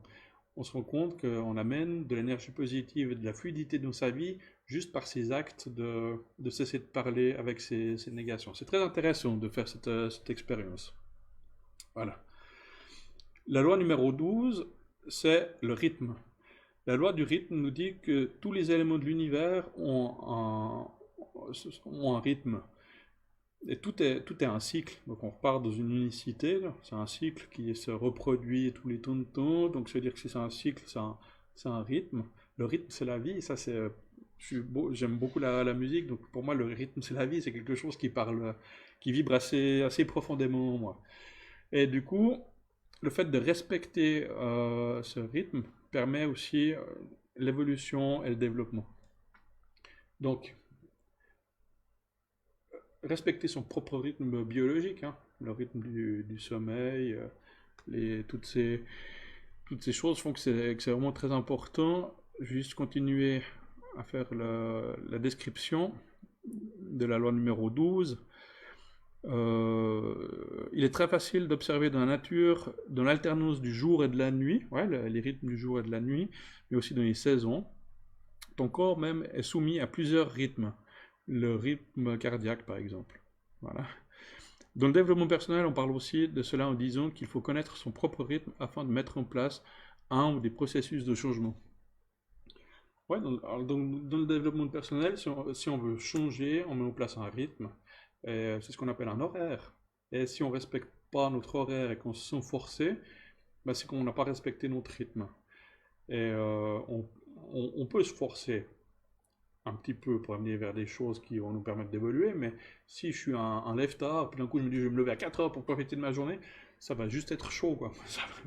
se rend compte qu'on amène de l'énergie positive et de la fluidité dans sa vie juste par ces actes de cesser de parler avec ces négations. C'est très intéressant de faire cette expérience. Voilà. La loi numéro 12, c'est le rythme. La loi du rythme nous dit que tous les éléments de l'univers ont un rythme. Et tout est un cycle. Donc on repart dans une unicité, c'est un cycle qui se reproduit tous les temps de temps. Donc ça veut dire que si c'est un cycle, c'est un rythme. Le rythme, c'est la vie, ça c'est J'aime beaucoup la musique, donc pour moi le rythme c'est la vie, c'est quelque chose qui parle, qui vibre assez profondément en moi. Et du coup, le fait de respecter ce rythme permet aussi l'évolution et le développement. Donc, respecter son propre rythme biologique, hein, le rythme du sommeil, toutes ces choses font que c'est vraiment très important. Juste continuer à faire la description de la loi numéro 12. Il est très facile d'observer dans la nature, dans l'alternance du jour et de la nuit, ouais, les rythmes du jour et de la nuit, mais aussi dans les saisons. Ton corps même est soumis à plusieurs rythmes. Le rythme cardiaque, par exemple. Voilà. Dans le développement personnel, on parle aussi de cela en disant qu'il faut connaître son propre rythme afin de mettre en place un ou des processus de changement. Ouais, dans le développement personnel, si on veut changer, on met en place un rythme. C'est ce qu'on appelle un horaire. Et si on ne respecte pas notre horaire et qu'on se sent forcé, bah, c'est qu'on n'a pas respecté notre rythme. Et on peut se forcer un petit peu pour amener vers des choses qui vont nous permettre d'évoluer, mais si je suis un lève-tard, puis d'un coup je me dis je vais me lever à 4 heures pour profiter de ma journée, ça va juste être chaud, quoi.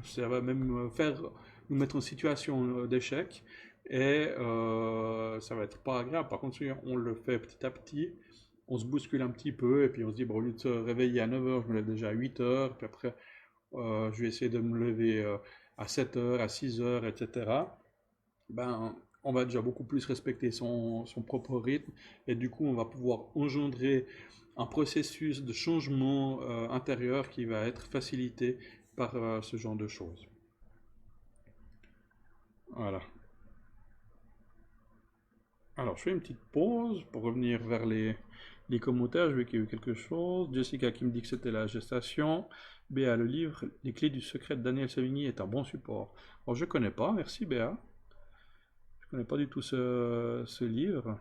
Ça va même nous mettre en situation d'échec, et ça va être pas agréable. Par contre, si on le fait petit à petit, on se bouscule un petit peu, et puis on se dit, bon, au lieu de se réveiller à 9 heures, je me lève déjà à 8 heures, puis après, je vais essayer de me lever à 7 heures, à 6 heures, etc. Ben, on va déjà beaucoup plus respecter son propre rythme, et du coup, on va pouvoir engendrer un processus de changement intérieur qui va être facilité par ce genre de choses. Voilà. Alors, je fais une petite pause pour revenir vers les commentaires. Je vois qu'il y a eu quelque chose. Jessica qui me dit que c'était la gestation. Béa, le livre Les clés du secret de Daniel Savigny est un bon support. Alors, je ne connais pas, merci Béa. Je ne connais pas du tout ce livre.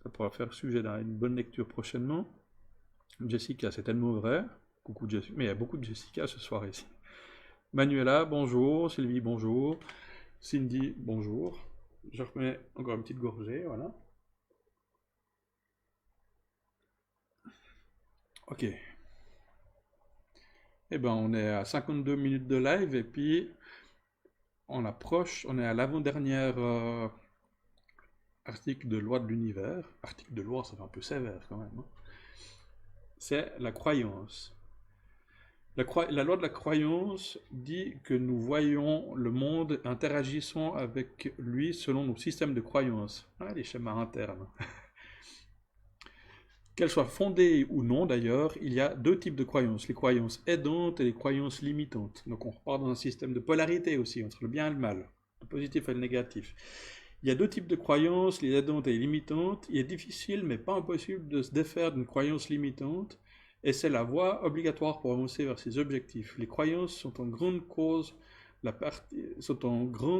Ça pourra faire sujet d'une bonne lecture prochainement. Jessica, c'est tellement vrai. Coucou Jessica. Mais il y a beaucoup de Jessica ce soir ici. Manuela, bonjour. Sylvie, bonjour. Cindy, bonjour. Je remets encore une petite gorgée, voilà. Ok. Eh ben, on est à 52 minutes de live et puis on approche, on est à l'avant-dernière article de loi de l'univers. Article de loi, ça fait un peu sévère quand même, hein. C'est la croyance. La loi de la croyance dit que nous voyons le monde, interagissons avec lui selon nos systèmes de croyance. Ah, les schémas internes. Qu'elles soient fondées ou non d'ailleurs, il y a deux types de croyances, les croyances aidantes et les croyances limitantes. Donc on repart dans un système de polarité aussi, entre le bien et le mal, le positif et le négatif. Il y a deux types de croyances, les aidantes et les limitantes. Il est difficile, mais pas impossible, de se défaire d'une croyance limitante, et c'est la voie obligatoire pour avancer vers ses objectifs. Les croyances sont en grande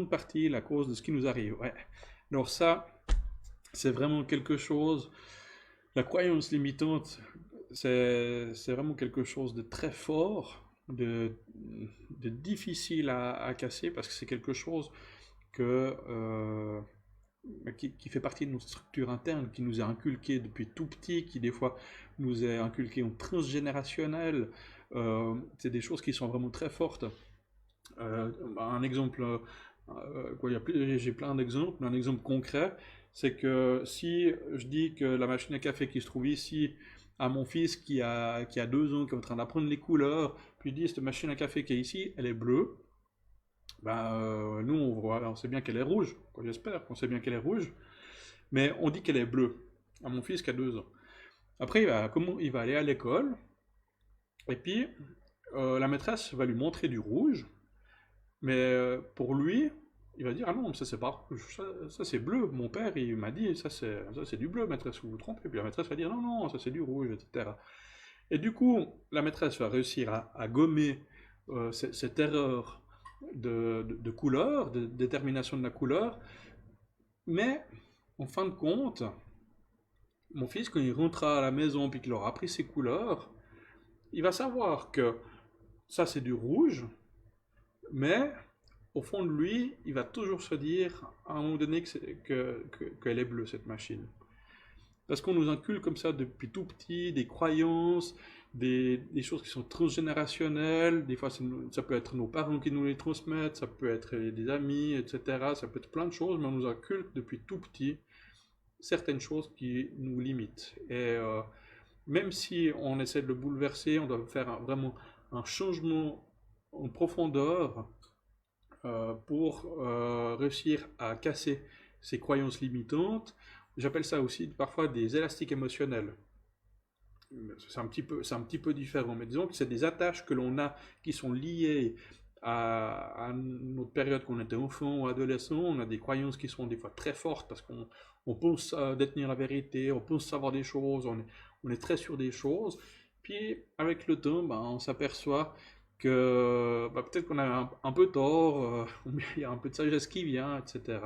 partie la cause de ce qui nous arrive. Ouais. Alors ça, c'est vraiment quelque chose. La croyance limitante, c'est vraiment quelque chose de très fort, de difficile à casser, parce que c'est quelque chose qui fait partie de notre structure interne, qui nous est inculqué depuis tout petit, qui des fois nous est inculqué en transgénérationnel. C'est des choses qui sont vraiment très fortes. Un exemple, j'ai plein d'exemples, mais un exemple concret, c'est que si je dis que la machine à café qui se trouve ici, à mon fils qui a 2 ans, qui est en train d'apprendre les couleurs, puis dit cette machine à café qui est ici, elle est bleue, ben, nous on sait bien qu'elle est rouge, j'espère qu'on sait bien qu'elle est rouge, mais on dit qu'elle est bleue, à mon fils qui a 2 ans. Après, il va aller à l'école, et puis la maîtresse va lui montrer du rouge, mais pour lui, il va dire, ah non, ça c'est pas rouge, ça c'est bleu. Mon père, il m'a dit, ça c'est du bleu, maîtresse, vous vous trompez. Puis la maîtresse va dire, non, non, ça c'est du rouge, etc. Et du coup, la maîtresse va réussir à gommer cette erreur de couleur, de détermination de la couleur. Mais, en fin de compte, mon fils, quand il rentrera à la maison puis qu'il aura appris ses couleurs, il va savoir que ça c'est du rouge, mais au fond de lui, il va toujours se dire à un moment donné qu'elle est bleue, cette machine. Parce qu'on nous inculque comme ça depuis tout petit des croyances, des choses qui sont transgénérationnelles. Des fois, ça peut être nos parents qui nous les transmettent, ça peut être des amis, etc. Ça peut être plein de choses, mais on nous inculque depuis tout petit certaines choses qui nous limitent. Et même si on essaie de le bouleverser, on doit faire vraiment un changement en profondeur pour réussir à casser ces croyances limitantes. J'appelle ça aussi parfois des élastiques émotionnels. C'est un petit peu différent, mais disons que c'est des attaches que l'on a qui sont liées à notre période quand on était enfant ou adolescent. On a des croyances qui sont des fois très fortes parce qu'on pense détenir la vérité, on pense savoir des choses, on est très sûr des choses. Puis avec le temps, ben, on s'aperçoit que peut-être qu'on a un peu tort, il y a un peu de sagesse qui vient, etc.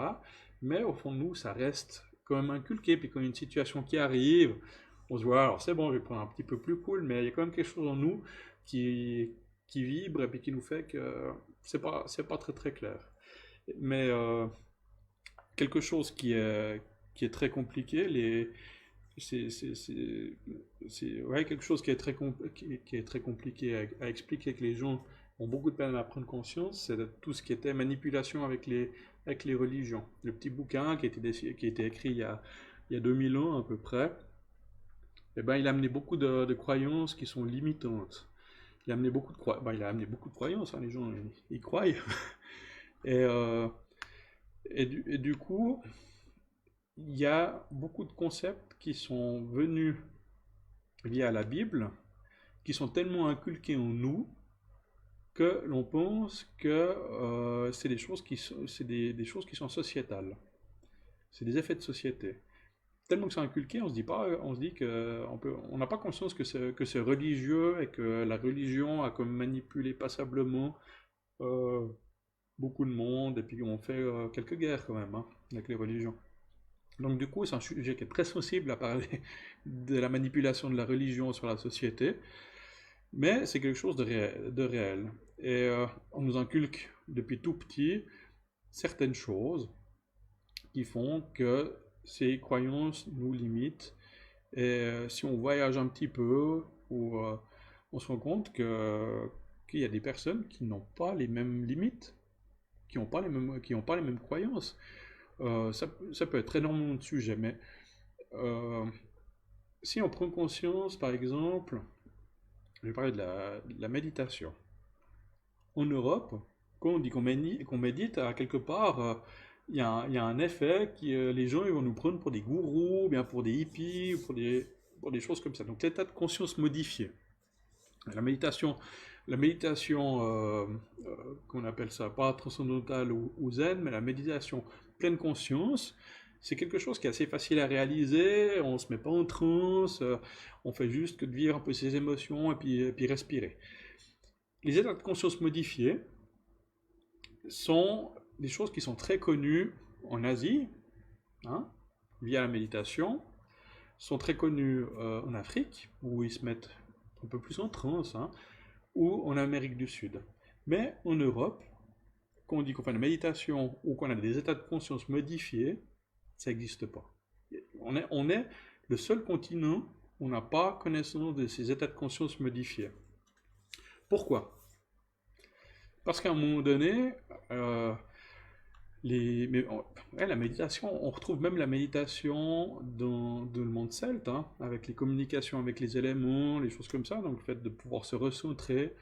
Mais au fond de nous, ça reste quand même inculqué. Puis quand il y a une situation qui arrive, on se voit, alors c'est bon, je vais prendre un petit peu plus cool, mais il y a quand même quelque chose en nous qui, qui vibre et puis qui nous fait que c'est pas très très clair. Mais quelque chose qui est très compliqué, ouais, quelque chose qui est qui est très compliqué à expliquer, que les gens ont beaucoup de peine à prendre conscience, c'est de tout ce qui était manipulation avec les religions. Le petit bouquin qui a été écrit il y a 2000 ans à peu près, eh ben, il a amené beaucoup de croyances qui sont limitantes. Il a amené beaucoup de croyances, hein, les gens ils croient. Et, et du coup, il y a beaucoup de concepts qui sont venus via la Bible, qui sont tellement inculqués en nous que l'on pense que c'est des choses qui sont sociétales. C'est des effets de société. Tellement que c'est inculqué, on se dit que on n'a pas conscience que c'est religieux et que la religion a comme manipulé passablement euh, beaucoup de monde et puis on fait quelques guerres quand même, hein, avec les religions. Donc du coup, c'est un sujet qui est très sensible à parler de la manipulation de la religion sur la société, mais c'est quelque chose de réel. Et on nous inculque depuis tout petit certaines choses qui font que ces croyances nous limitent. Et si on voyage un petit peu, on se rend compte qu'il y a des personnes qui n'ont pas les mêmes limites, qui n'ont pas les mêmes croyances. Ça peut être énormément de sujets, mais euh, si on prend conscience, par exemple, je vais parler de la méditation. En Europe, quand on dit qu'on médite, à quelque part, il y a un effet qui, les gens ils vont nous prendre pour des gourous, bien pour des hippies, ou pour des choses comme ça. Donc l'état de conscience modifié. La méditation, la méditation qu'on appelle ça, pas transcendantale ou zen, mais la méditation pleine conscience, c'est quelque chose qui est assez facile à réaliser, on ne se met pas en transe, on fait juste que de vivre un peu ses émotions et puis respirer. Les états de conscience modifiés sont des choses qui sont très connues en Asie, hein, via la méditation, sont très connues en Afrique, où ils se mettent un peu plus en transe, hein, ou en Amérique du Sud. Mais en Europe, quand on dit qu'on fait une méditation ou qu'on a des états de conscience modifiés, ça n'existe pas. On est le seul continent où on n'a pas connaissance de ces états de conscience modifiés. Pourquoi? Parce qu'à un moment donné, ouais, la méditation, on retrouve même la méditation dans le monde celte, hein, avec les communications avec les éléments, les choses comme ça, donc le fait de pouvoir se recentrer,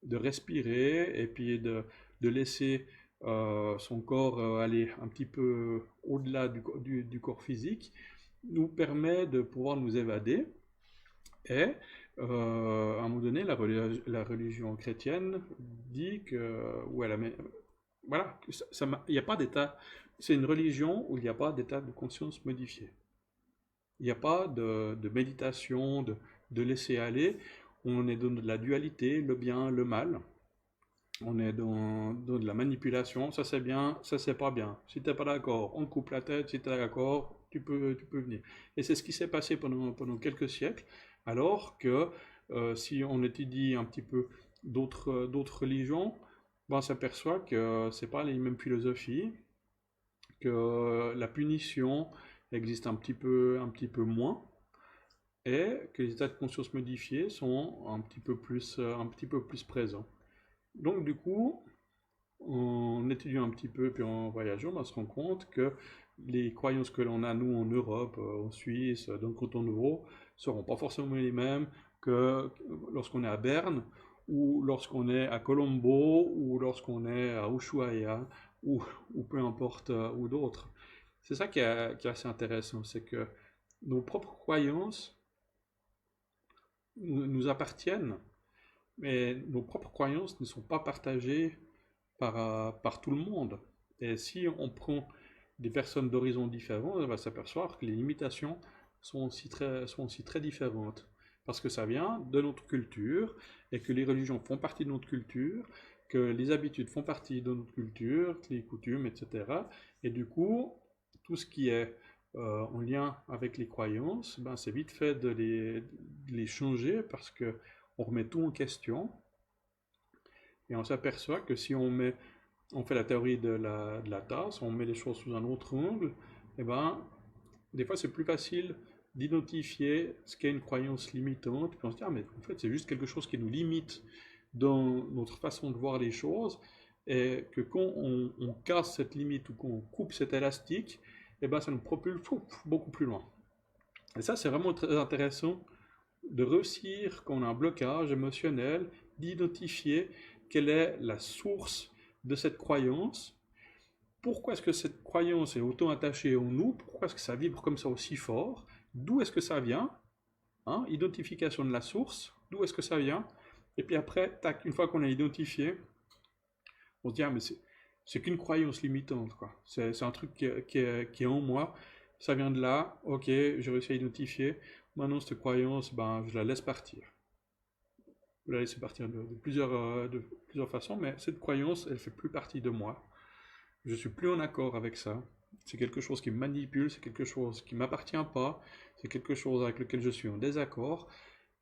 de respirer, et puis de laisser son corps aller un petit peu au-delà du corps physique, nous permet de pouvoir nous évader. Et à un moment donné, la religion chrétienne dit que, voilà, il n'y a pas d'état. C'est une religion où il n'y a pas d'état de conscience modifié. Il n'y a pas de méditation, de laisser aller. On est dans de la dualité, le bien, le mal. On est dans de la manipulation. Ça c'est bien, ça c'est pas bien. Si tu n'es pas d'accord, on coupe la tête. Si tu es d'accord, tu peux venir. Et c'est ce qui s'est passé pendant quelques siècles. Alors que si on étudie un petit peu d'autres religions, ben, on s'aperçoit que c'est pas les mêmes philosophies, que la punition existe un petit peu moins, et que les états de conscience modifiés sont un petit peu plus présents. Donc du coup, en étudiant un petit peu puis en voyageant, on se rend compte que les croyances que l'on a nous en Europe, en Suisse, dans le canton de Vaud, seront pas forcément les mêmes que lorsqu'on est à Berne ou lorsqu'on est à Colombo ou lorsqu'on est à Ushuaia ou, ou peu importe ou d'autres. C'est ça qui est assez intéressant, c'est que nos propres croyances nous appartiennent, mais nos propres croyances ne sont pas partagées par tout le monde. Et si on prend des personnes d'horizons différents, on va s'apercevoir que les limitations sont aussi très différentes. Parce que ça vient de notre culture, et que les religions font partie de notre culture, que les habitudes font partie de notre culture, les coutumes, etc. Et du coup, tout ce qui est en lien avec les croyances, ben, c'est vite fait de les changer parce que on remet tout en question et on s'aperçoit que si on fait la théorie de la tasse, on met les choses sous un autre angle, et ben, des fois c'est plus facile d'identifier ce qu'est une croyance limitante, puis on se dit, ah mais en fait c'est juste quelque chose qui nous limite dans notre façon de voir les choses, et que quand on casse cette limite ou qu'on coupe cet élastique, et ben ça nous propulse beaucoup plus loin. Et ça c'est vraiment très intéressant de réussir quand on a un blocage émotionnel, d'identifier quelle est la source de cette croyance, pourquoi est-ce que cette croyance est autant attachée en nous, pourquoi est-ce que ça vibre comme ça aussi fort, d'où est-ce que ça vient, hein, identification de la source, d'où est-ce que ça vient, et puis après, tac, une fois qu'on a identifié, on se dit, ah mais c'est qu'une croyance limitante, quoi. C'est un truc qui est en moi, ça vient de là, ok, j'ai réussi à identifier, maintenant cette croyance, ben, je la laisse partir. Je la laisse partir de plusieurs façons, mais cette croyance, elle fait plus partie de moi. Je suis plus en accord avec ça. C'est quelque chose qui me manipule, c'est quelque chose qui m'appartient pas, c'est quelque chose avec lequel je suis en désaccord,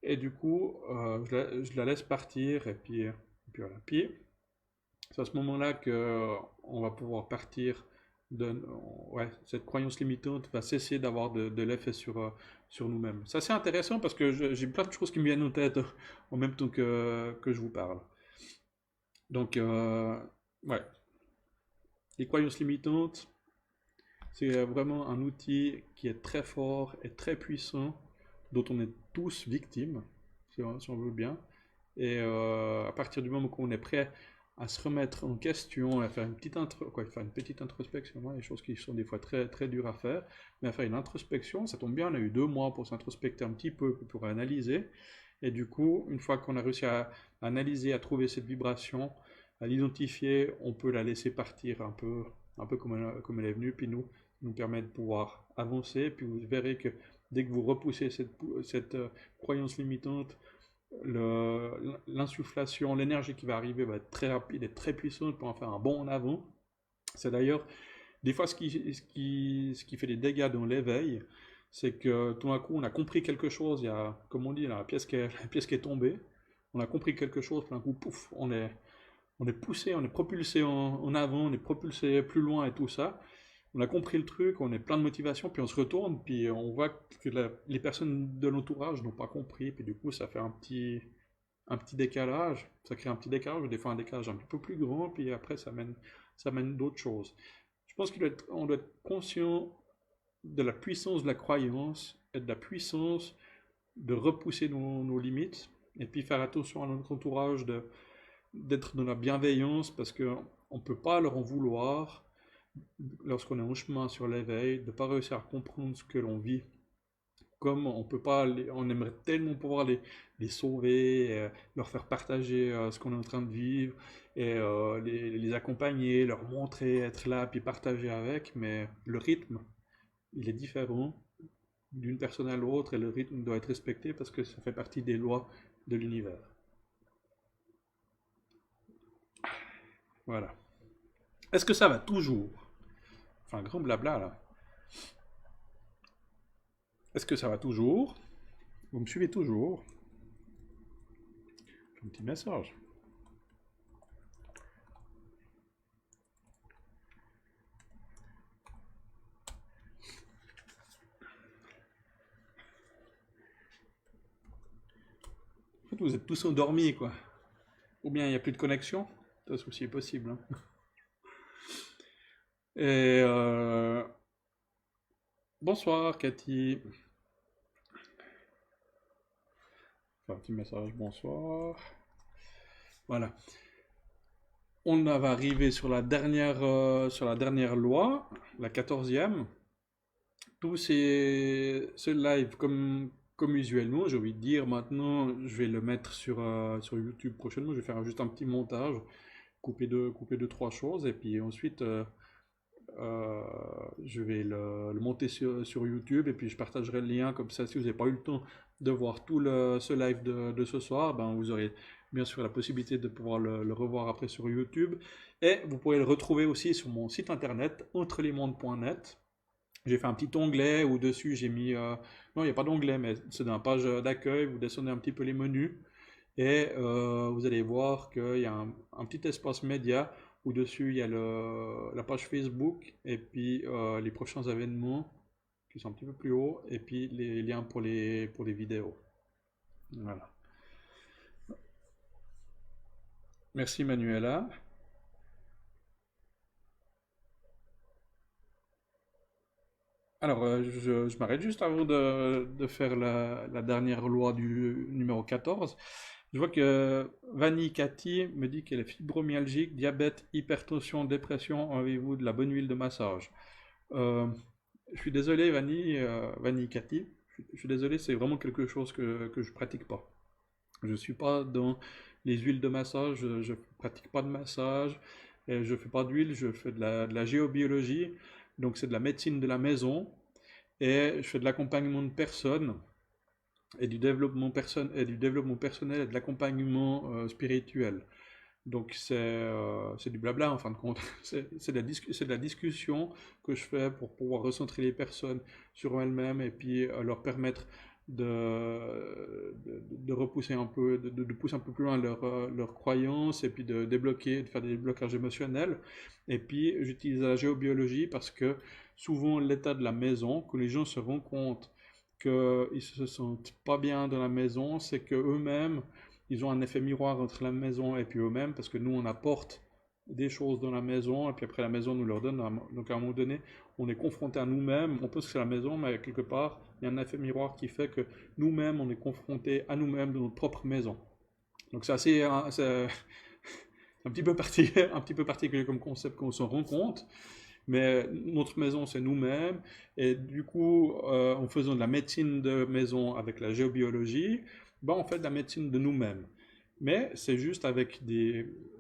et du coup, je la laisse partir, et puis voilà. Puis, c'est à ce moment-là que on va pouvoir partir de, ouais, cette croyance limitante va cesser d'avoir de l'effet sur nous-mêmes. C'est assez intéressant parce que j'ai plein de choses qui me viennent en tête en même temps que je vous parle. Donc, ouais, les croyances limitantes, c'est vraiment un outil qui est très fort et très puissant, dont on est tous victimes, si on veut bien. Et à partir du moment où on est prêt à se remettre en question, à faire faire une petite introspection, hein, des choses qui sont des fois très, très dures à faire, mais à faire une introspection, ça tombe bien, on a eu 2 mois pour s'introspecter un petit peu, pour analyser. Et du coup, une fois qu'on a réussi à analyser, à trouver cette vibration, à l'identifier, on peut la laisser partir un peu comme elle est venue, puis nous permet de pouvoir avancer. Puis vous verrez que dès que vous repoussez cette croyance limitante, l'insufflation, l'énergie qui va arriver va être très rapide et très puissante pour en faire un bond en avant. C'est d'ailleurs des fois ce qui fait des dégâts dans l'éveil, c'est que tout d'un coup on a compris quelque chose, il y a, comme on dit, la la pièce qui est tombée, on a compris quelque chose, tout d'un coup, pouf, on est poussé, on est propulsé en avant, on est propulsé plus loin et tout ça. On a compris le truc, on est plein de motivation, puis on se retourne, puis on voit que les personnes de l'entourage n'ont pas compris, puis du coup ça fait un petit décalage, ça crée un petit décalage, des fois un décalage un petit peu plus grand, puis après ça mène d'autres choses. Je pense qu'on doit être conscient de la puissance de la croyance et de la puissance de repousser nos limites, et puis faire attention à notre entourage d'être dans la bienveillance, parce qu'on ne peut pas leur en vouloir lorsqu'on est en chemin sur l'éveil, de ne pas réussir à comprendre ce que l'on vit. Comme on peut pas, on aimerait tellement pouvoir les sauver, leur faire partager ce qu'on est en train de vivre, et les accompagner, leur montrer, être là, puis partager avec, mais le rythme, il est différent d'une personne à l'autre, et le rythme doit être respecté parce que ça fait partie des lois de l'univers. Voilà. Est-ce que ça va toujours? Enfin, grand blabla là. Est-ce que ça va toujours? Vous me suivez toujours? Un petit message. fait, vous êtes tous endormis, quoi. Ou bien il n'y a plus de connexion. Ça, c'est aussi possible, hein. Et bonsoir, Cathy. Enfin, un petit message, bonsoir. Voilà. On va arriver sur la dernière loi, la 14e. Tous ce live, comme usuellement, j'ai envie de dire, maintenant, je vais le mettre sur YouTube prochainement. Je vais faire juste un petit montage, couper deux, trois choses, et puis ensuite, euh, je vais le monter sur YouTube, et puis je partagerai le lien, comme ça, si vous n'avez pas eu le temps de voir ce live de ce soir, ben, vous aurez bien sûr la possibilité de pouvoir le revoir après sur YouTube, et vous pourrez le retrouver aussi sur mon site internet, entrelesmondes.net. J'ai fait un petit onglet où dessus j'ai mis... non, il n'y a pas d'onglet, mais c'est dans la page d'accueil, vous descendez un petit peu les menus et vous allez voir qu'il y a un petit espace média où dessus il y a la page Facebook et puis les prochains événements qui sont un petit peu plus haut et puis les liens pour les vidéos. Voilà. Merci Manuela. Alors, je m'arrête juste avant de faire la dernière loi du numéro 14. Je vois que Vanny Cathy me dit qu'elle est fibromyalgique, diabète, hypertension, dépression. Avez-vous de la bonne huile de massage? Euh, je suis désolé, Vanny Cathy. Je suis désolé, c'est vraiment quelque chose que je pratique pas. Je ne suis pas dans les huiles de massage, je ne pratique pas de massage, et je ne fais pas d'huile, je fais de la géobiologie, donc c'est de la médecine de la maison, et je fais de l'accompagnement de personnes et du développement personnel et de l'accompagnement spirituel. Donc c'est du blabla en fin de compte. C'est de la discussion que je fais pour pouvoir recentrer les personnes sur elles-mêmes et puis leur permettre de repousser un peu, de pousser un peu plus loin leurs croyances et puis de débloquer, de faire des déblocages émotionnels. Et puis j'utilise la géobiologie parce que souvent l'état de la maison, que les gens se rendent compte qu'ils se sentent pas bien dans la maison, c'est que eux-mêmes ils ont un effet miroir entre la maison et puis eux-mêmes, parce que nous, on apporte des choses dans la maison, et puis après la maison nous leur donne. Donc à un moment donné, on est confronté à nous-mêmes, on pense que c'est la maison, mais quelque part, il y a un effet miroir qui fait que nous-mêmes, on est confronté à nous-mêmes dans notre propre maison. Donc c'est un petit peu particulier, un petit peu particulier comme concept qu'on s'en rend compte, mais notre maison, c'est nous-mêmes. Et du coup, en faisant de la médecine de maison avec la géobiologie, ben, on fait de la médecine de nous-mêmes. Mais c'est juste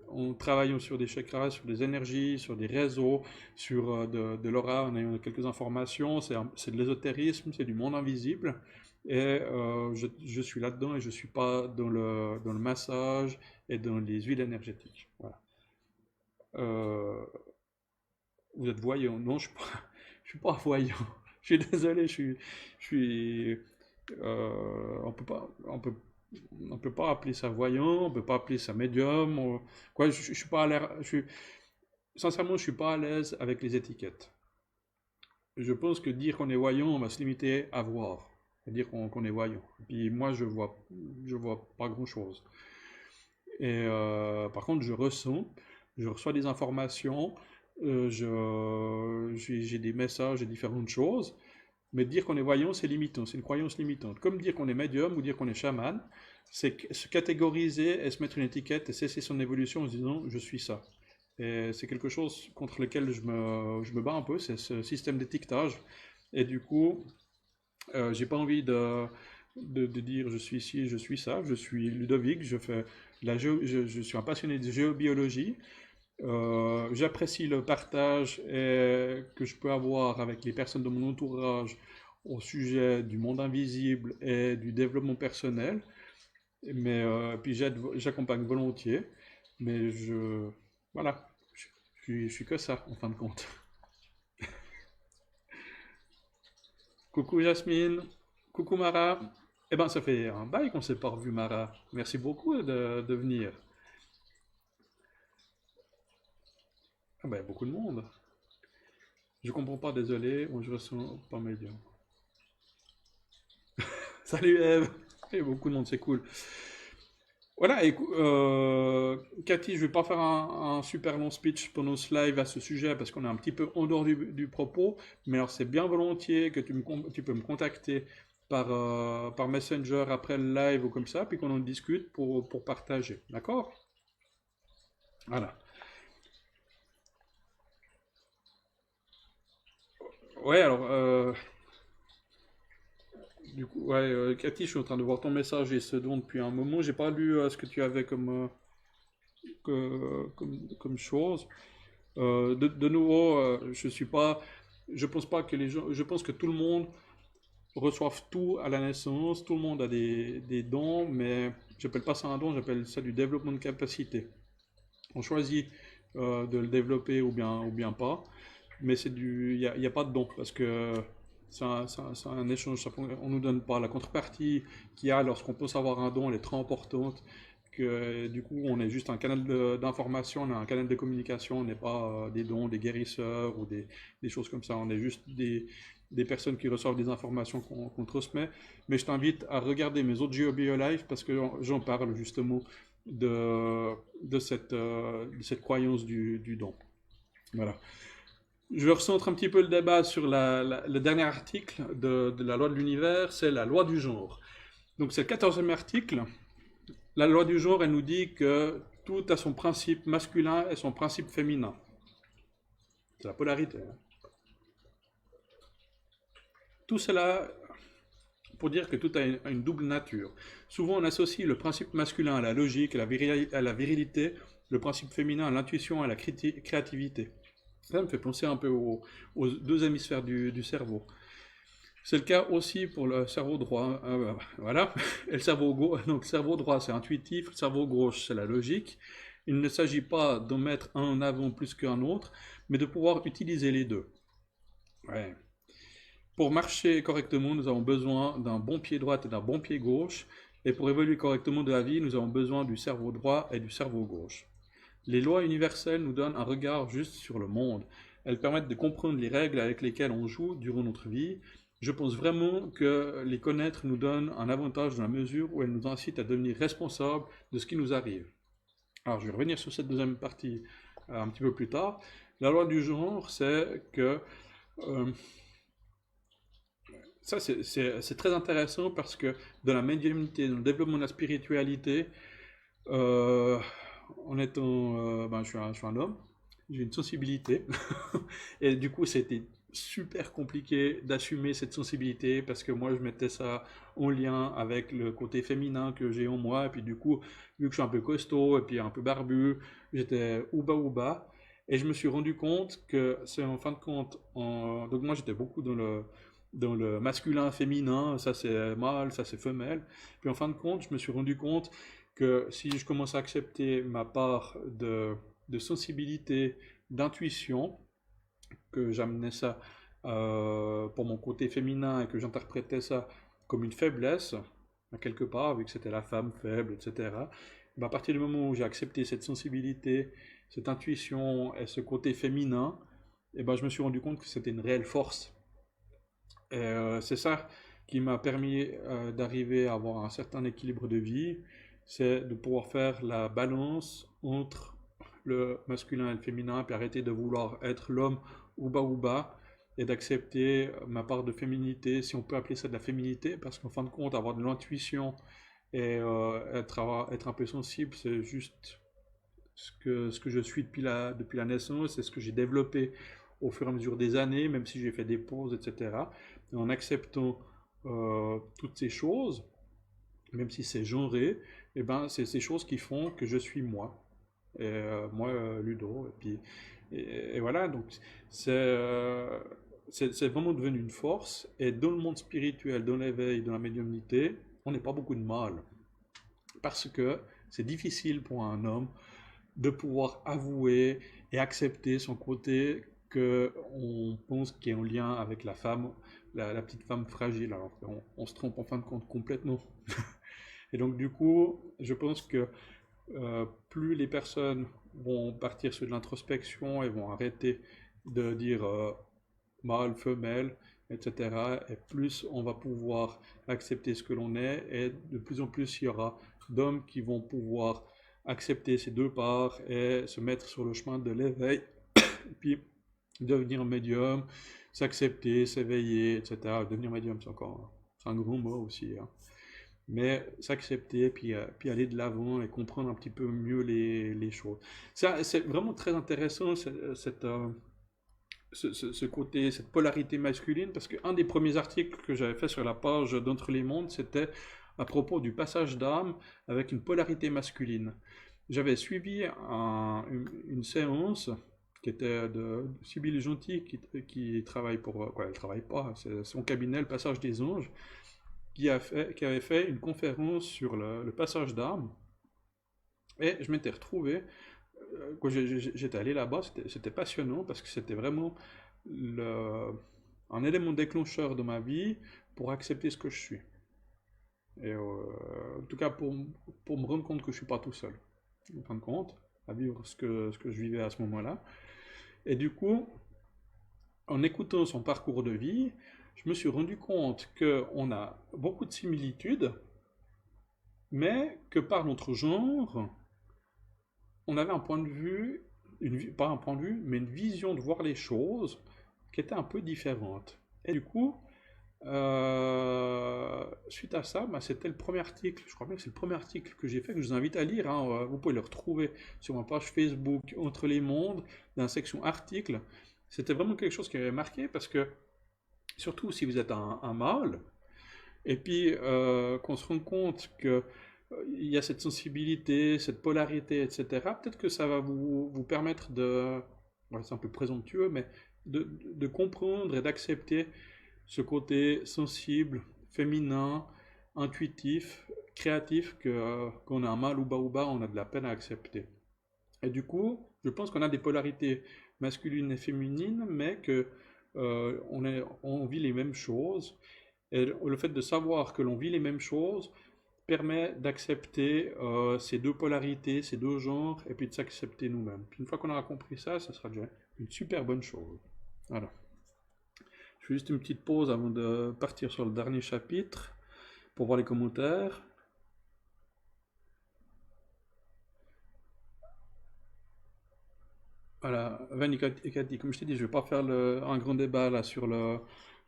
en travaillant sur des chakras, sur des énergies, sur des réseaux, sur de l'aura, en ayant quelques informations. C'est de l'ésotérisme, c'est du monde invisible. Et je suis là-dedans et je ne suis pas dans le massage et dans les huiles énergétiques. Voilà. Euh, vous êtes voyant? Non, je suis pas voyant. Je suis désolé, on peut pas appeler ça voyant, on peut pas appeler ça médium. Quoi, je suis pas à l'air, sincèrement, je suis pas à l'aise avec les étiquettes. Je pense que dire qu'on est voyant, on va se limiter à voir, à dire qu'on est voyant. Et puis moi, je vois pas grand-chose. Et par contre, je reçois des informations, j'ai des messages et différentes choses, mais dire qu'on est voyant, c'est limitant, c'est une croyance limitante. Comme dire qu'on est médium ou dire qu'on est chaman, c'est se catégoriser et se mettre une étiquette et cesser son évolution en se disant je suis ça. Et c'est quelque chose contre lequel je me bats un peu, c'est ce système d'étiquetage. Et du coup, j'ai pas envie de dire je suis ci, je suis ça. Je suis Ludovic, je suis un passionné de géobiologie. J'apprécie le partage que je peux avoir avec les personnes de mon entourage au sujet du monde invisible et du développement personnel. Mais puis j'accompagne volontiers. Mais voilà, je suis que ça en fin de compte. Coucou Jasmine, coucou Mara. Eh ben ça fait un bail qu'on s'est pas revu Mara. Merci beaucoup de venir. Ah ben, beaucoup de monde. Je comprends pas, désolé, je ressens pas médium. Salut Eve! Il y a beaucoup de monde, c'est cool. Voilà, Cathy, je vais pas faire un super long speech pendant ce live à ce sujet parce qu'on est un petit peu en dehors du propos, mais alors c'est bien volontiers que tu peux me contacter par Messenger après le live ou comme ça, puis qu'on en discute pour partager, d'accord? Voilà. Ouais, alors, du coup, ouais, Cathy, je suis en train de voir ton message et ce dont depuis un moment, j'ai pas lu ce que tu avais comme chose. De nouveau, je pense pas que les gens, je pense que tout le monde reçoive tout à la naissance, tout le monde a des dons, mais j'appelle pas ça un don, j'appelle ça du développement de capacité. On choisit de le développer ou bien pas, mais y a pas de don parce que c'est un échange, on nous donne pas la contrepartie qu'il y a lorsqu'on peut savoir un don, elle est trop importante que du coup on est juste un canal d'information, on est un canal de communication, on n'est pas des dons, des guérisseurs ou des choses comme ça, on est juste des personnes qui reçoivent des informations qu'on transmet. Mais je t'invite à regarder mes autres GeoBio Live parce que j'en parle justement de cette croyance du don. Voilà. Je recentre un petit peu le débat sur le dernier article de la loi de l'univers, c'est la loi du genre. Donc c'est le 14e article. La loi du genre, elle nous dit que tout a son principe masculin et son principe féminin. C'est la polarité, hein. Tout cela pour dire que tout a une double nature. Souvent, on associe le principe masculin à la logique, à la virilité, le principe féminin à l'intuition, à la créativité. Ça me fait penser un peu aux deux hémisphères du cerveau. C'est le cas aussi pour le cerveau droit. Voilà. Et le cerveau gauche, donc le cerveau droit, c'est intuitif, le cerveau gauche, c'est la logique. Il ne s'agit pas d'en mettre un en avant plus qu'un autre, mais de pouvoir utiliser les deux. Ouais. Pour marcher correctement, nous avons besoin d'un bon pied droit et d'un bon pied gauche. Et pour évoluer correctement de la vie, nous avons besoin du cerveau droit et du cerveau gauche. Les lois universelles nous donnent un regard juste sur le monde. Elles permettent de comprendre les règles avec lesquelles on joue durant notre vie. Je pense vraiment que les connaître nous donne un avantage dans la mesure où elles nous incitent à devenir responsables de ce qui nous arrive. Alors je vais revenir sur cette deuxième partie un petit peu plus tard. La loi du genre, c'est que euh, ça, c'est très intéressant parce que dans la médiumnité, dans le développement de la spiritualité, euh, en étant, ben, je suis un homme, j'ai une sensibilité, et du coup, c'était super compliqué d'assumer cette sensibilité parce que moi, je mettais ça en lien avec le côté féminin que j'ai en moi, et puis du coup, vu que je suis un peu costaud et puis un peu barbu, j'étais ouba, et je me suis rendu compte que c'est en fin de compte, donc moi, j'étais beaucoup dans le masculin, féminin, ça c'est mâle, ça c'est femelle. Puis en fin de compte, je me suis rendu compte que si je commence à accepter ma part de sensibilité, d'intuition, que j'amenais ça pour mon côté féminin et que j'interprétais ça comme une faiblesse, quelque part, vu que c'était la femme faible, etc. Ben, à partir du moment où j'ai accepté cette sensibilité, cette intuition et ce côté féminin, et ben, je me suis rendu compte que c'était une réelle force. Et c'est ça qui m'a permis d'arriver à avoir un certain équilibre de vie, c'est de pouvoir faire la balance entre le masculin et le féminin, puis arrêter de vouloir être l'homme ou bas, et d'accepter ma part de féminité, si on peut appeler ça de la féminité, parce qu'en fin de compte, avoir de l'intuition et être un peu sensible, c'est juste ce que je suis depuis la naissance, c'est ce que j'ai développé au fur et à mesure des années, même si j'ai fait des pauses, etc. Et en acceptant toutes ces choses, même si c'est genré, eh ben, c'est ces choses qui font que je suis moi. Et moi, Ludo. Et voilà, donc c'est euh, c'est vraiment devenu une force. Et dans le monde spirituel, dans l'éveil, dans la médiumnité, on n'est pas beaucoup de mal. Parce que c'est difficile pour un homme de pouvoir avouer et accepter son côté que on pense qui est en lien avec la femme, la petite femme fragile, alors qu'on se trompe en fin de compte complètement. Et donc du coup, je pense que plus les personnes vont partir sur de l'introspection et vont arrêter de dire mâle, femelle, etc., et plus on va pouvoir accepter ce que l'on est, et de plus en plus il y aura d'hommes qui vont pouvoir accepter ces deux parts et se mettre sur le chemin de l'éveil, et puis devenir médium, s'accepter, s'éveiller, etc. Devenir médium, c'est un gros mot aussi, hein. Mais s'accepter, puis aller de l'avant et comprendre un petit peu mieux les choses. Ça, c'est vraiment très intéressant, ce côté, cette polarité masculine, parce qu'un des premiers articles que j'avais fait sur la page d'Entre les mondes, c'était à propos du passage d'âme avec une polarité masculine. J'avais suivi une séance qui était de Sybille Gentil, qui travaille pour... Quoi, elle travaille pas, c'est son cabinet, le Passage des Anges, qui avait fait une conférence sur le passage d'âme. Et je m'étais retrouvé, quand j'étais allé là-bas, c'était passionnant parce que c'était vraiment le, un élément déclencheur de ma vie pour accepter ce que je suis. Et en tout cas, pour me rendre compte que je ne suis pas tout seul, en fin de compte, à vivre ce que je vivais à ce moment-là. Et du coup, en écoutant son parcours de vie, je me suis rendu compte qu'on a beaucoup de similitudes, mais que par notre genre, on avait un point de vue, pas un point de vue, mais une vision de voir les choses qui était un peu différente. Et du coup, suite à ça, bah, c'était le premier article, je crois bien que c'est le premier article que j'ai fait, que je vous invite à lire, hein. Vous pouvez le retrouver sur ma page Facebook Entre les mondes, dans la section articles. C'était vraiment quelque chose qui m'avait marqué parce que, surtout si vous êtes un mâle, et puis qu'on se rende compte que il y a cette sensibilité, cette polarité, etc., peut-être que ça va vous permettre de, ouais, c'est un peu présomptueux, mais de comprendre et d'accepter ce côté sensible, féminin, intuitif, créatif, qu'on a un mâle ou bas, on a de la peine à accepter. Et du coup, je pense qu'on a des polarités masculines et féminines, mais que on vit les mêmes choses. Et le fait de savoir que l'on vit les mêmes choses permet d'accepter ces deux polarités, ces deux genres, et puis de s'accepter nous-mêmes. Puis une fois qu'on aura compris ça, ça sera déjà une super bonne chose. Voilà. Je fais juste une petite pause avant de partir sur le dernier chapitre pour voir les commentaires. Voilà, Van et Cathy, comme je t'ai dit, je ne vais pas faire un grand débat là sur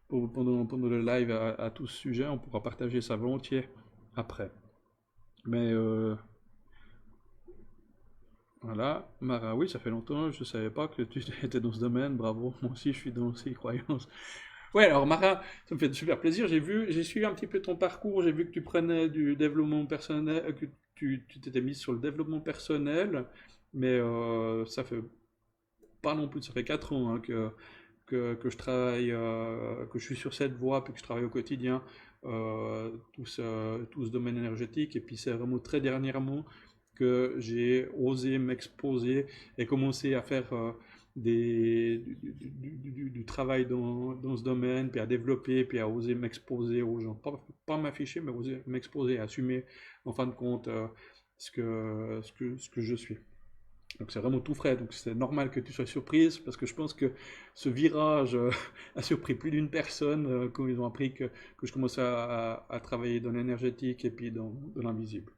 pendant le live à tout ce sujet, on pourra partager ça volontiers après. Mais voilà, Mara, oui, ça fait longtemps, je ne savais pas que tu étais dans ce domaine, bravo, moi aussi je suis dans ces croyances. Ouais, alors Mara, ça me fait super plaisir, j'ai suivi un petit peu ton parcours, j'ai vu que tu prenais du développement personnel, que tu t'étais mis sur le développement personnel, mais ça fait pas non plus, ça fait 4 ans hein, que je travaille, que je suis sur cette voie, puis que je travaille au quotidien, tout ce domaine énergétique. Et puis c'est vraiment très dernièrement que j'ai osé m'exposer et commencer à faire du travail dans ce domaine, puis à développer, puis à oser m'exposer aux gens. Pas m'afficher, mais oser m'exposer, assumer en fin de compte ce que je suis. Donc c'est vraiment tout frais, donc c'est normal que tu sois surprise, parce que je pense que ce virage a surpris plus d'une personne quand ils ont appris que je commençais à travailler dans l'énergétique et puis dans l'invisible.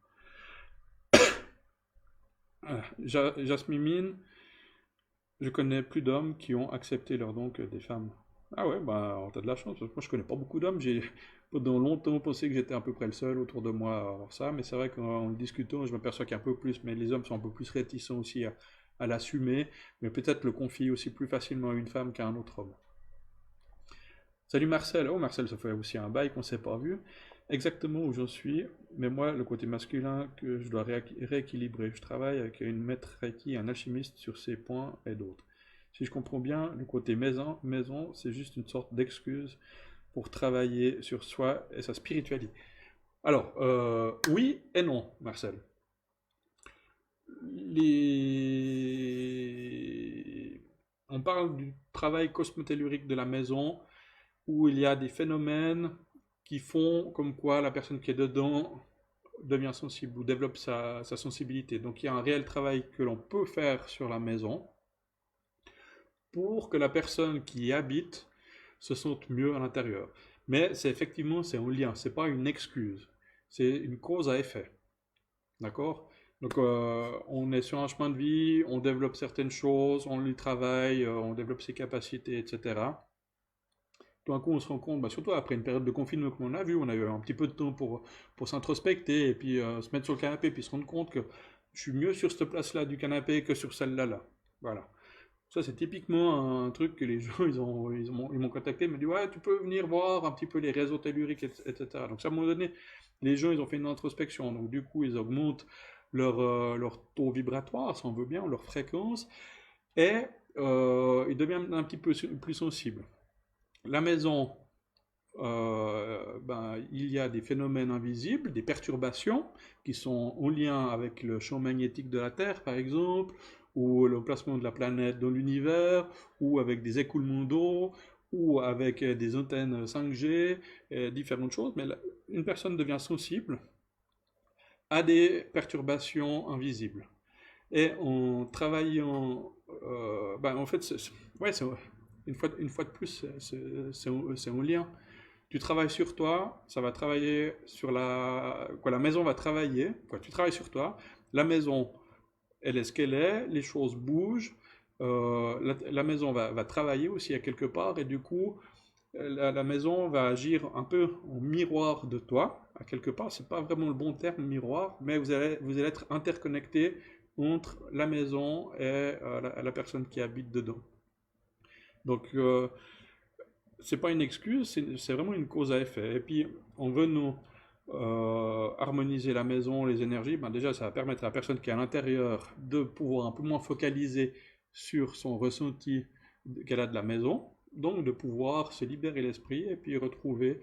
Voilà. Jasmine, je connais plus d'hommes qui ont accepté leur don que des femmes. Ah ouais, bah t'as de la chance, parce que moi je connais pas beaucoup d'hommes, j'ai pendant longtemps pensé que j'étais à peu près le seul autour de moi à avoir ça, mais c'est vrai qu'en le discutant, je m'aperçois qu'il y a un peu plus, mais les hommes sont un peu plus réticents aussi à l'assumer, mais peut-être le confient aussi plus facilement à une femme qu'à un autre homme. Salut Marcel, oh Marcel, ça fait aussi un bail qu'on s'est pas vu. Exactement où j'en suis, mais moi, le côté masculin que je dois rééquilibrer. Je travaille avec une maître Reiki, un alchimiste sur ces points et d'autres. Si je comprends bien, le côté maison, c'est juste une sorte d'excuse pour travailler sur soi et sa spiritualité. Alors, oui et non, Marcel. On parle du travail cosmotellurique de la maison, où il y a des phénomènes qui font comme quoi la personne qui est dedans devient sensible ou développe sa sensibilité. Donc il y a un réel travail que l'on peut faire sur la maison pour que la personne qui y habite se sente mieux à l'intérieur. Mais c'est effectivement, c'est un lien, c'est pas une excuse, c'est une cause à effet. D'accord? Donc, on est sur un chemin de vie, on développe certaines choses, on y travaille, on développe ses capacités, etc. Tout d'un coup, on se rend compte, bah, surtout après une période de confinement comme on a vu, on a eu un petit peu de temps pour s'introspecter et puis se mettre sur le canapé, puis se rendre compte que je suis mieux sur cette place-là du canapé que sur celle-là, là. Voilà. Ça, c'est typiquement un truc que les gens, ils m'ont contacté, ils m'ont dit, ouais, tu peux venir voir un petit peu les réseaux telluriques, etc. Donc, ça, à un moment donné, les gens, ils ont fait une introspection. Donc, du coup, ils augmentent leur taux vibratoire, si on veut bien, leur fréquence, et ils deviennent un petit peu plus sensibles. La maison, ben, il y a des phénomènes invisibles, des perturbations qui sont en lien avec le champ magnétique de la Terre, par exemple, ou le placement de la planète dans l'univers, ou avec des écoulements d'eau, ou avec des antennes 5G, différentes choses. Mais une personne devient sensible à des perturbations invisibles. Et en travaillant, ben, en fait, ouais, une fois de plus, c'est en lien. Tu travailles sur toi, ça va travailler sur la maison va travailler, quoi, tu travailles sur toi, la maison, elle est ce qu'elle est, les choses bougent, la maison va travailler aussi à quelque part, et du coup, la maison va agir un peu en miroir de toi, à quelque part, c'est pas vraiment le bon terme, miroir, mais vous allez être interconnecté entre la maison et la personne qui habite dedans. Donc, c'est pas une excuse, c'est vraiment une cause à effet. Et puis, en venant harmoniser la maison, les énergies, ben déjà, ça va permettre à la personne qui est à l'intérieur de pouvoir un peu moins focaliser sur son ressenti qu'elle a de la maison, donc de pouvoir se libérer l'esprit et puis retrouver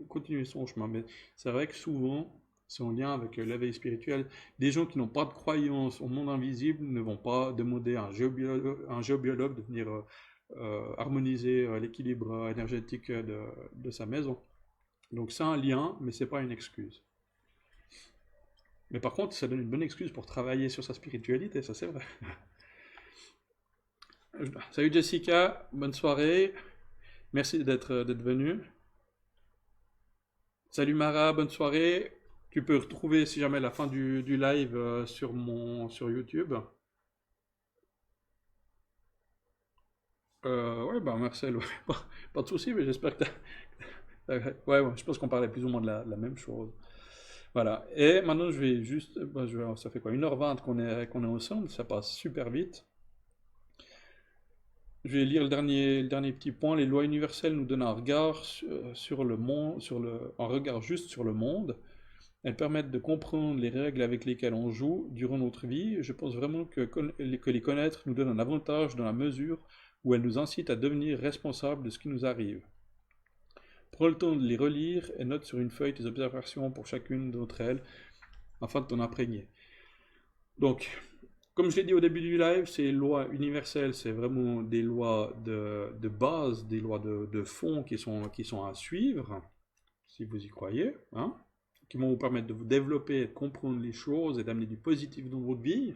continuer son chemin. Mais c'est vrai que souvent, c'est en lien avec l'éveil spirituel. Des gens qui n'ont pas de croyance au monde invisible ne vont pas demander à un géobiologue de venir harmoniser l'équilibre énergétique de sa maison. Donc c'est un lien, mais c'est pas une excuse. Mais par contre, ça donne une bonne excuse pour travailler sur sa spiritualité, ça c'est vrai. Salut Jessica, bonne soirée, merci d'être venue. Salut Mara, bonne soirée. Tu peux retrouver si jamais la fin du live sur YouTube. Ouais, bah Marcel, ouais, pas de souci, mais j'espère que ouais, je pense qu'on parlait plus ou moins de la même chose. Voilà. Et maintenant, je vais juste. Bah, ça fait quoi? 1h20 qu'on est ensemble, ça passe super vite. Je vais lire le dernier petit point. Les lois universelles nous donnent un regard sur le monde, un regard juste sur le monde. Elles permettent de comprendre les règles avec lesquelles on joue durant notre vie. Je pense vraiment que les connaître nous donne un avantage dans la mesure où elles nous incitent à devenir responsables de ce qui nous arrive. Prends le temps de les relire et note sur une feuille tes observations pour chacune d'entre elles afin de t'en imprégner. Donc, comme je l'ai dit au début du live, ces lois universelles, c'est vraiment des lois de base, des lois de fond qui sont à suivre, si vous y croyez, hein, qui vont vous permettre de vous développer, de comprendre les choses et d'amener du positif dans votre vie.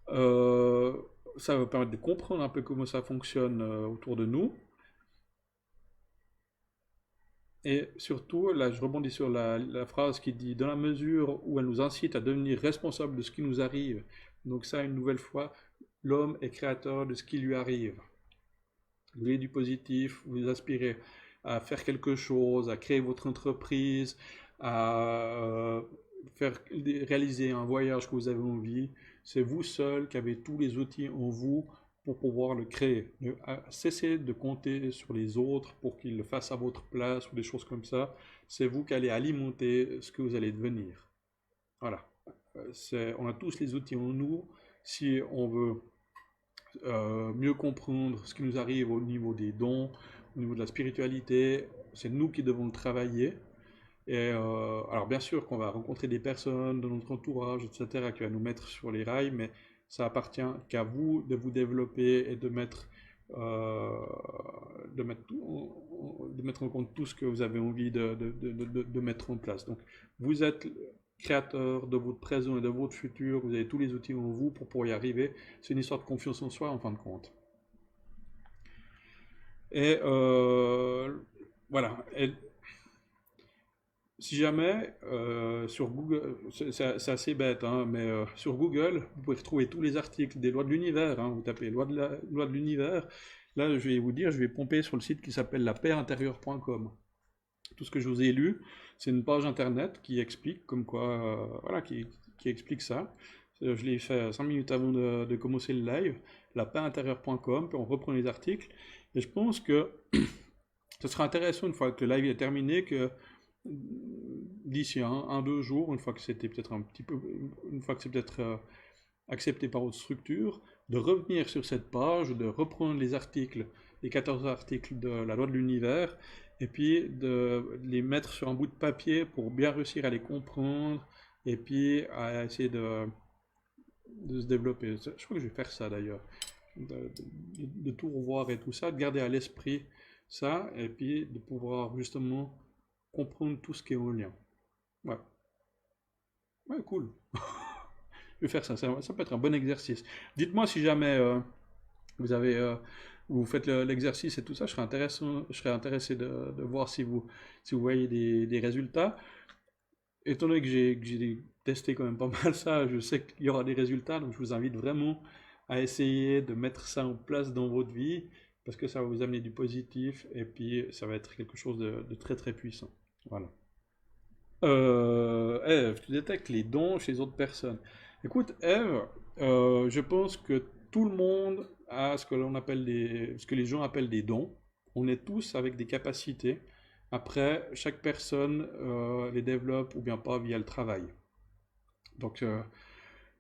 Euh, Ça va vous permettre de comprendre un peu comment ça fonctionne autour de nous. Et surtout, là, je rebondis sur la phrase qui dit, dans la mesure où elle nous incite à devenir responsable de ce qui nous arrive. Donc ça, une nouvelle fois, l'homme est créateur de ce qui lui arrive. Vous voulez du positif, vous aspirez à faire quelque chose, à créer votre entreprise, à réaliser un voyage que vous avez envie. C'est vous seul qui avez tous les outils en vous pour pouvoir le créer. Cessez de compter sur les autres pour qu'ils le fassent à votre place ou des choses comme ça. C'est vous qui allez alimenter ce que vous allez devenir. Voilà. On a tous les outils en nous. Si on veut mieux comprendre ce qui nous arrive au niveau des dons, au niveau de la spiritualité, c'est nous qui devons le travailler. Et alors bien sûr qu'on va rencontrer des personnes de notre entourage, etc., qui va nous mettre sur les rails, mais ça appartient qu'à vous de vous développer et euh, de mettre en compte tout ce que vous avez envie de mettre en place. Donc vous êtes créateur de votre présent et de votre futur, vous avez tous les outils en vous pour pouvoir y arriver. C'est une histoire de confiance en soi en fin de compte. Et voilà. Et Si jamais sur Google, c'est assez bête, hein, mais sur Google, vous pouvez retrouver tous les articles des lois de l'univers, hein, vous tapez loi de l'univers. Là, je vais vous dire, je vais pomper sur le site qui s'appelle lapaixintérieure.com. Tout ce que je vous ai lu, c'est une page internet qui explique comme quoi, voilà, qui explique ça. Je l'ai fait 5 minutes avant de commencer le live, lapaixintérieure.com, puis on reprend les articles. Et je pense que ce sera intéressant une fois que le live est terminé, que d'ici deux jours, une fois que c'était peut-être un petit peu, une fois que c'est peut-être accepté par votre structure, de revenir sur cette page, de reprendre les articles, les 14 articles de la loi de l'univers, et puis de les mettre sur un bout de papier pour bien réussir à les comprendre, et puis à essayer de se développer. Je crois que je vais faire ça d'ailleurs, de tout revoir et tout ça, de garder à l'esprit ça, et puis de pouvoir justement comprendre tout ce qui est en lien. Ouais, ouais, cool. Je vais faire ça, ça peut être un bon exercice. Dites-moi si jamais vous avez, vous faites l'exercice et tout ça, je serais intéressé de voir si vous voyez des résultats. Étant donné que j'ai testé quand même pas mal ça, je sais qu'il y aura des résultats, donc je vous invite vraiment à essayer de mettre ça en place dans votre vie, parce que ça va vous amener du positif, et puis ça va être quelque chose de très très puissant. Voilà. Ève, tu détectes les dons chez les autres personnes. Écoute, Ève, je pense que tout le monde a ce que les gens appellent des dons. On est tous avec des capacités. Après, chaque personne les développe ou bien pas via le travail. Donc,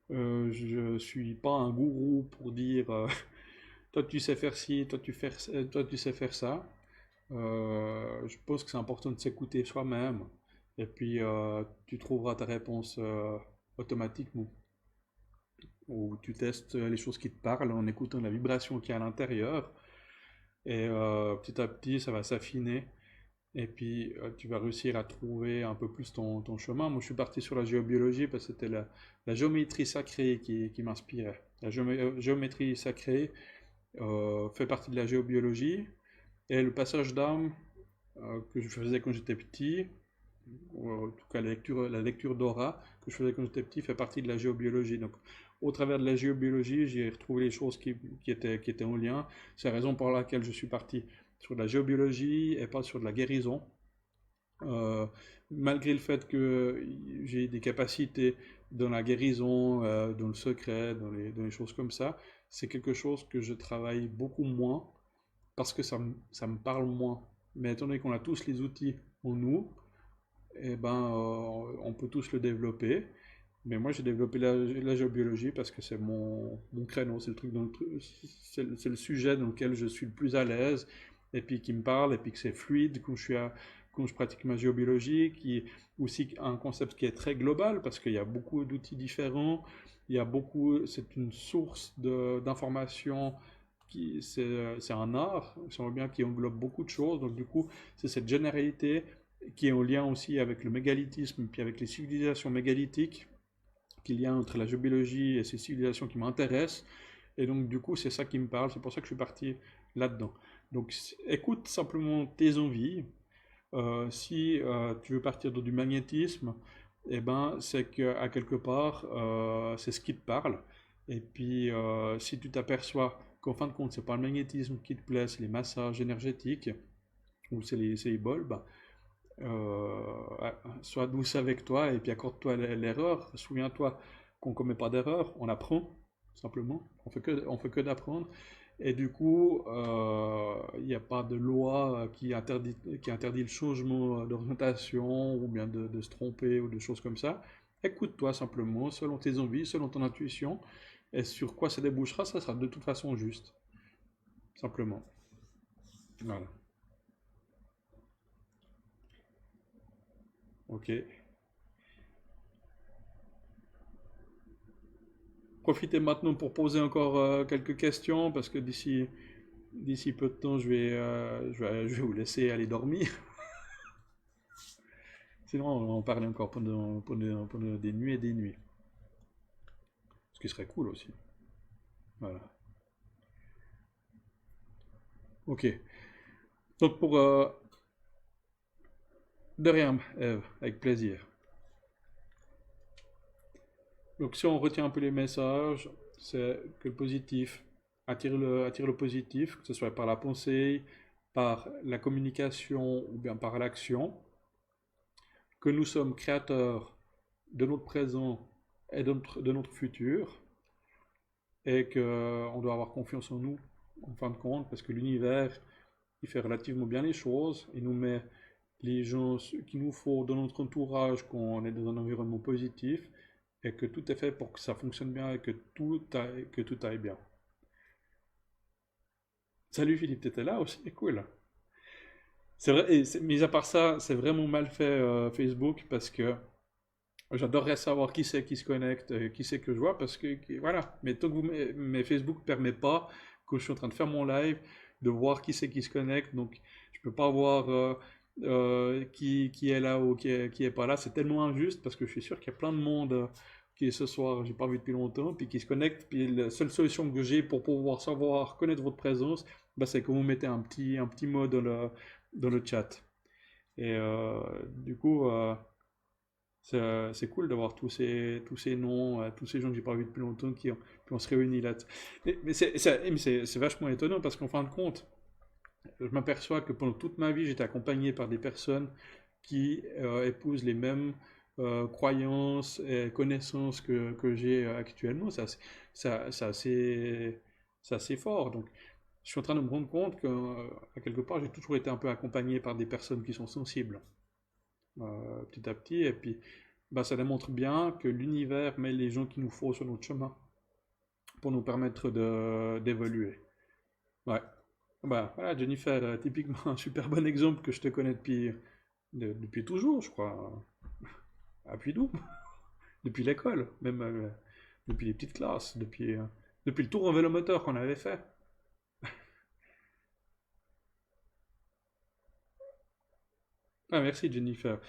je suis pas un gourou pour dire toi tu sais faire ci, toi tu sais faire ça. Je pense que c'est important de s'écouter soi-même. Et puis, tu trouveras ta réponse automatiquement. Ou tu testes les choses qui te parlent en écoutant la vibration qu'il y a à l'intérieur. Et petit à petit, ça va s'affiner. Et puis, tu vas réussir à trouver un peu plus ton chemin. Moi, je suis parti sur la géobiologie parce que c'était la géométrie sacrée qui m'inspirait. La géométrie sacrée fait partie de la géobiologie. Et le passage d'âme que je faisais quand j'étais petit, ou en tout cas la lecture d'aura que je faisais quand j'étais petit fait partie de la géobiologie. Donc, au travers de la géobiologie, j'ai retrouvé les choses qui étaient en lien. C'est la raison pour laquelle je suis parti sur de la géobiologie et pas sur de la guérison. Euh, Malgré le fait que j'ai des capacités dans la guérison, dans le secret, dans les choses comme ça, c'est quelque chose que je travaille beaucoup moins parce que ça me parle moins. Mais étant donné qu'on a tous les outils en nous, eh ben, on peut tous le développer. Mais moi, j'ai développé la géobiologie parce que c'est mon créneau, c'est le truc c'est le sujet dans lequel je suis le plus à l'aise, et puis qui me parle, et puis que c'est fluide quand je pratique ma géobiologie, qui est aussi un concept qui est très global parce qu'il y a beaucoup d'outils différents, c'est une source d'informations c'est un art, si on veut bien, qui englobe beaucoup de choses. Donc du coup, c'est cette généralité qui est en lien aussi avec le mégalithisme, puis avec les civilisations mégalithiques, qu'il y a entre la géobiologie et ces civilisations qui m'intéressent. Et donc, du coup, c'est ça qui me parle. C'est pour ça que je suis parti là-dedans. Donc, écoute simplement tes envies. Si tu veux partir dans du magnétisme, eh ben, c'est qu'à quelque part, c'est ce qui te parle. Et puis, si tu t'aperçois qu'en fin de compte, c'est pas le magnétisme qui te plaît, c'est les massages énergétiques, ou c'est les bols, bah, sois douce avec toi et puis accorde-toi l'erreur. Souviens-toi qu'on ne commet pas d'erreur, on apprend, simplement. On fait que d'apprendre. Et du coup, il n'y a pas de loi qui interdit le changement d'orientation ou bien de se tromper ou de choses comme ça. Écoute-toi simplement, selon tes envies, selon ton intuition, et sur quoi ça débouchera, ça sera de toute façon juste. Simplement. Voilà. Ok. Profitez maintenant pour poser encore quelques questions parce que d'ici peu de temps, je vais vous laisser aller dormir. Sinon, on va en parler encore pendant des nuits et des nuits. Ce qui serait cool aussi. Voilà. Ok. Donc De rien, Eve, avec plaisir. Donc si on retient un peu les messages, c'est que le positif attire le positif, que ce soit par la pensée, par la communication ou bien par l'action, que nous sommes créateurs de notre présent et de notre futur, et qu'on doit avoir confiance en nous, en fin de compte, parce que l'univers, il fait relativement bien les choses, il nous met les gens qu'il nous faut dans notre entourage quand on est dans un environnement positif, et que tout est fait pour que ça fonctionne bien et que tout aille bien. Salut Philippe, t'étais là aussi? Cool. C'est vrai, et mis à part ça, c'est vraiment mal fait Facebook parce que j'adorerais savoir qui c'est qui se connecte, qui c'est que je vois parce voilà. Mais tant que mais Facebook permet pas, quand je suis en train de faire mon live, de voir qui c'est qui se connecte. Donc je peux pas voir qui est là ou qui est pas là. C'est tellement injuste parce que je suis sûr qu'il y a plein de monde qui est ce soir, j'ai pas vu depuis longtemps, puis qui se connecte. Puis la seule solution que j'ai pour pouvoir savoir, connaître votre présence, bah, c'est que vous mettez un petit mot dans le chat. Et du coup, c'est cool d'avoir tous ces noms, tous ces gens que j'ai pas vus depuis longtemps qui ont se réunis là. Mais c'est vachement étonnant parce qu'en fin de compte, je m'aperçois que pendant toute ma vie, j'étais accompagné par des personnes qui épousent les mêmes croyances et connaissances que j'ai actuellement. C'est assez fort. Donc, je suis en train de me rendre compte qu'à quelque part, j'ai toujours été un peu accompagné par des personnes qui sont sensibles, petit à petit. Et puis, bah, ça démontre bien que l'univers met les gens qu'il nous faut sur notre chemin pour nous permettre d'évoluer. Ouais. Bah, voilà, Jennifer, typiquement un super bon exemple que je te connais depuis toujours, je crois. Depuis d'où? Depuis l'école, même depuis les petites classes, depuis le tour en vélomoteur qu'on avait fait. Ah, merci Jennifer.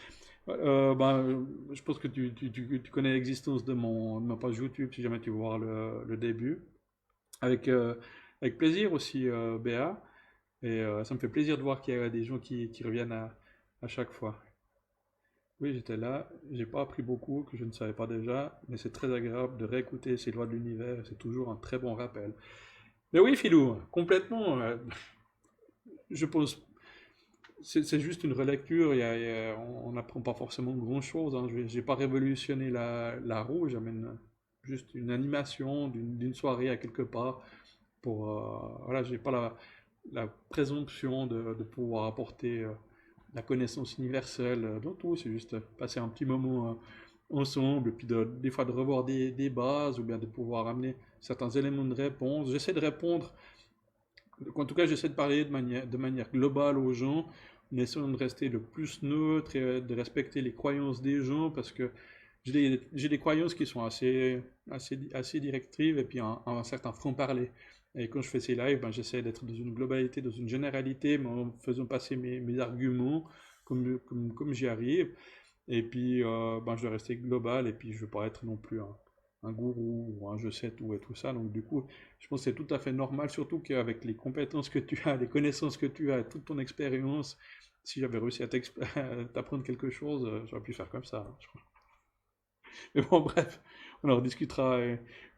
Je pense que tu connais l'existence de ma page YouTube si jamais tu veux voir le début. Avec, euh, avec plaisir aussi, Béa. Et ça me fait plaisir de voir qu'il y a des gens qui reviennent à chaque fois. Oui, j'étais là, j'ai pas appris beaucoup que je ne savais pas déjà, mais c'est très agréable de réécouter ces lois de l'univers, c'est toujours un très bon rappel. Mais oui, Philou, complètement. Je pense, c'est juste une relecture, on n'apprend pas forcément grand-chose. Hein. J'ai pas révolutionné la roue, j'amène juste une animation d'une soirée à quelque part pour, voilà, j'ai pas la présomption de pouvoir apporter la connaissance universelle dans tout, c'est juste passer un petit moment ensemble, et puis des fois de revoir des bases, ou bien de pouvoir amener certains éléments de réponse. J'essaie de répondre, en tout cas j'essaie de parler de manière globale aux gens, en essayant de rester le plus neutre et de respecter les croyances des gens, parce que j'ai des croyances qui sont assez directives, et puis un certain franc-parler. Et quand je fais ces lives, ben, j'essaie d'être dans une globalité, dans une généralité, mais en faisant passer mes arguments comme j'y arrive. Et puis, ben, je dois rester global, et puis je ne veux pas être non plus un gourou ou un je sais tout et tout ça. Donc, du coup, je pense que c'est tout à fait normal, surtout qu'avec les compétences que tu as, les connaissances que tu as, toute ton expérience, si j'avais réussi à t'apprendre quelque chose, j'aurais pu faire comme ça, hein, je crois. Mais bon, bref, on en rediscutera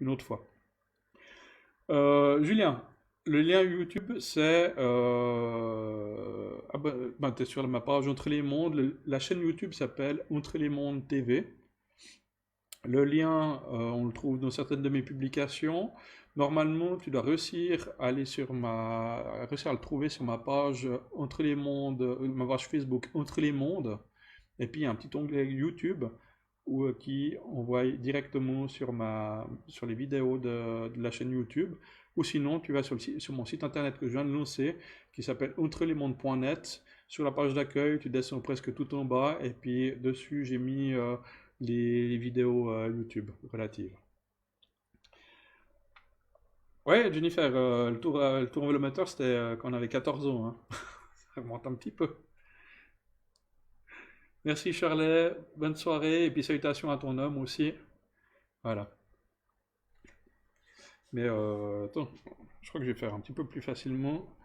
une autre fois. Julien, le lien YouTube, c'est... t'es sur ma page Entre les mondes. La chaîne YouTube s'appelle Entre les mondes TV. Le lien, on le trouve dans certaines de mes publications. Normalement, tu dois réussir à aller réussir à le trouver sur ma page Entre les mondes, ma page Facebook Entre les mondes. Et puis il y a un petit onglet YouTube qui envoie directement sur les vidéos de la chaîne YouTube. Ou sinon, tu vas sur mon site internet que je viens de lancer, qui s'appelle outrelemondes.net. Sur la page d'accueil, tu descends presque tout en bas, et puis dessus, j'ai mis les vidéos YouTube relatives. Ouais, Jennifer, le tour en vélomoteur, c'était quand on avait 14 ans. Hein. Ça remonte un petit peu. Merci Charlet, bonne soirée, et puis salutations à ton homme aussi. Voilà. Mais attends, je crois que je vais faire un petit peu plus facilement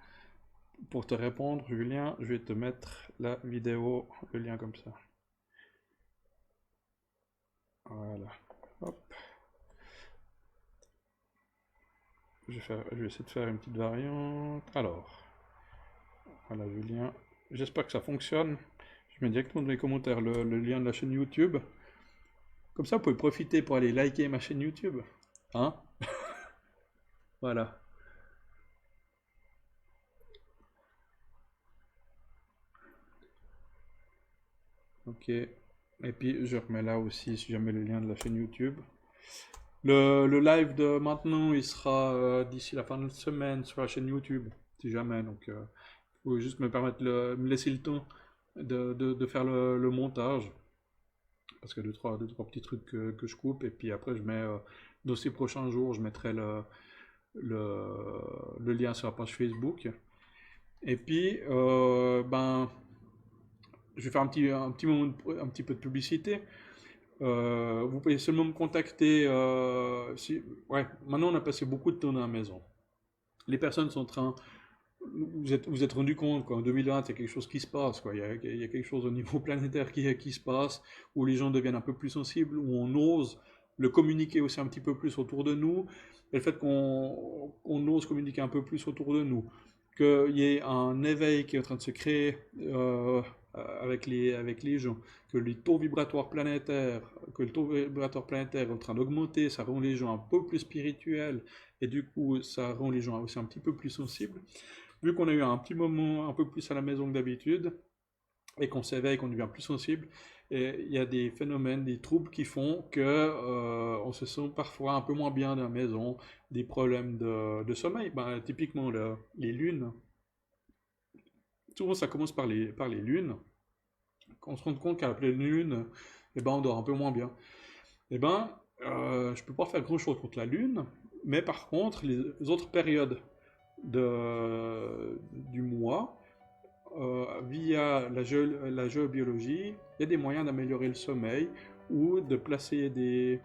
pour te répondre, Julien, je vais te mettre la vidéo, le lien comme ça. Voilà. Hop. Je vais essayer de faire une petite variante. Alors, voilà Julien. J'espère que ça fonctionne. Je mets directement dans les commentaires le lien de la chaîne YouTube. Comme ça, vous pouvez profiter pour aller liker ma chaîne YouTube. Hein? Voilà. Ok. Et puis, je remets là aussi, si jamais le lien de la chaîne YouTube. Le live de maintenant, il sera d'ici la fin de la semaine sur la chaîne YouTube, si jamais. Donc, faut juste me permettre me laisser le temps de faire le montage. Parce que deux, trois petits trucs que je coupe. Et puis après, je mets, dans ces prochains jours, je mettrai le lien sur la page Facebook. Et puis, ben, je vais faire un petit peu de publicité. Vous pouvez seulement me contacter. Ouais, maintenant on a passé beaucoup de temps à la maison. Les personnes sont en train. Vous êtes rendu compte qu'en 2020, il y a quelque chose qui se passe. Quoi. Il y a quelque chose au niveau planétaire qui se passe, où les gens deviennent un peu plus sensibles, où on ose le communiquer aussi un petit peu plus autour de nous. Et le fait qu'on ose communiquer un peu plus autour de nous, qu'il y ait un éveil qui est en train de se créer avec les gens, que le taux vibratoire planétaire est en train d'augmenter, ça rend les gens un peu plus spirituels, et du coup, ça rend les gens aussi un petit peu plus sensibles. Vu qu'on a eu un petit moment un peu plus à la maison que d'habitude, et qu'on s'éveille, qu'on devient plus sensible, et il y a des phénomènes, des troubles qui font que on se sent parfois un peu moins bien dans la maison, des problèmes de sommeil. Ben, typiquement, les lunes. Souvent, ça commence par les lunes. Quand on se rend compte qu'à la pleine lune, eh ben, on dort un peu moins bien. Eh ben, je peux pas faire grand-chose contre la lune, mais par contre, les autres périodes du mois, via la géobiologie, il y a des moyens d'améliorer le sommeil ou de placer des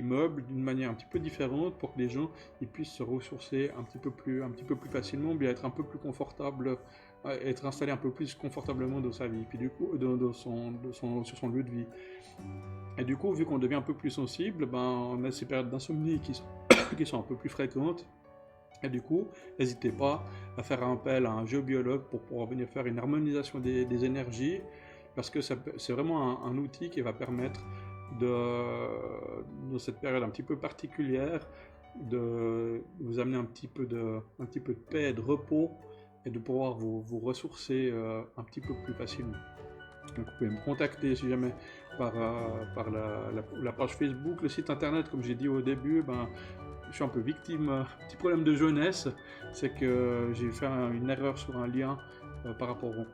meubles d'une manière un petit peu différente pour que les gens ils puissent se ressourcer un petit peu plus facilement, bien être un peu plus confortable, être installé un peu plus confortablement dans sa vie, puis du coup, sur son lieu de vie. Et du coup, vu qu'on devient un peu plus sensible, ben, on a ces périodes d'insomnie qui sont un peu plus fréquentes. Et du coup, n'hésitez pas à faire appel à un géobiologue pour pouvoir venir faire une harmonisation des énergies, parce que c'est vraiment un outil qui va permettre, dans cette période un petit peu particulière, de vous amener un petit peu de paix et de repos, et de pouvoir vous ressourcer un petit peu plus facilement. Donc vous pouvez me contacter si jamais par la page Facebook, le site internet, comme j'ai dit au début, ben, je suis un peu victime, petit problème de jeunesse, c'est que j'ai fait une erreur sur un lien par rapport au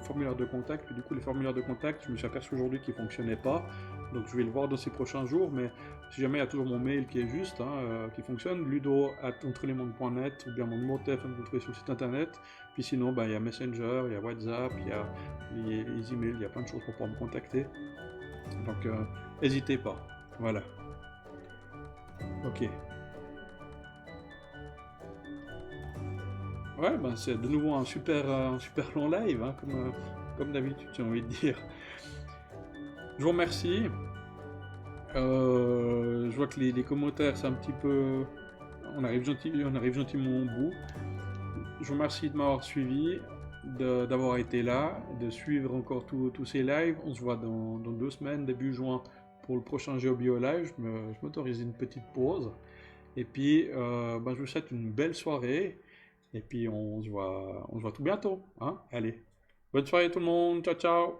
formulaire de contact, puis du coup les formulaires de contact, je me suis aperçu aujourd'hui qu'ils ne fonctionnaient pas, donc je vais le voir dans ces prochains jours, mais si jamais il y a toujours mon mail qui est juste, qui fonctionne, ludo@entrelemondes.net, ou bien mon numéro de téléphone que vous trouvez sur le site internet, puis sinon il y a Messenger, il y a WhatsApp, il y a les emails, il y a plein de choses pour pouvoir me contacter, donc n'hésitez pas, voilà, ok. Ouais, ben c'est de nouveau un super long live, hein, comme d'habitude, j'ai envie de dire. Je vous remercie. Je vois que les commentaires, c'est un petit peu. On arrive gentiment au bout. Je vous remercie de m'avoir suivi, d'avoir été là, de suivre encore tous ces lives. On se voit dans 2 semaines, début juin, pour le prochain GeoBio Live. Je m'autorise une petite pause. Et puis, ben, je vous souhaite une belle soirée. Et puis on se voit tout bientôt, hein. Allez, bonne soirée tout le monde, ciao ciao.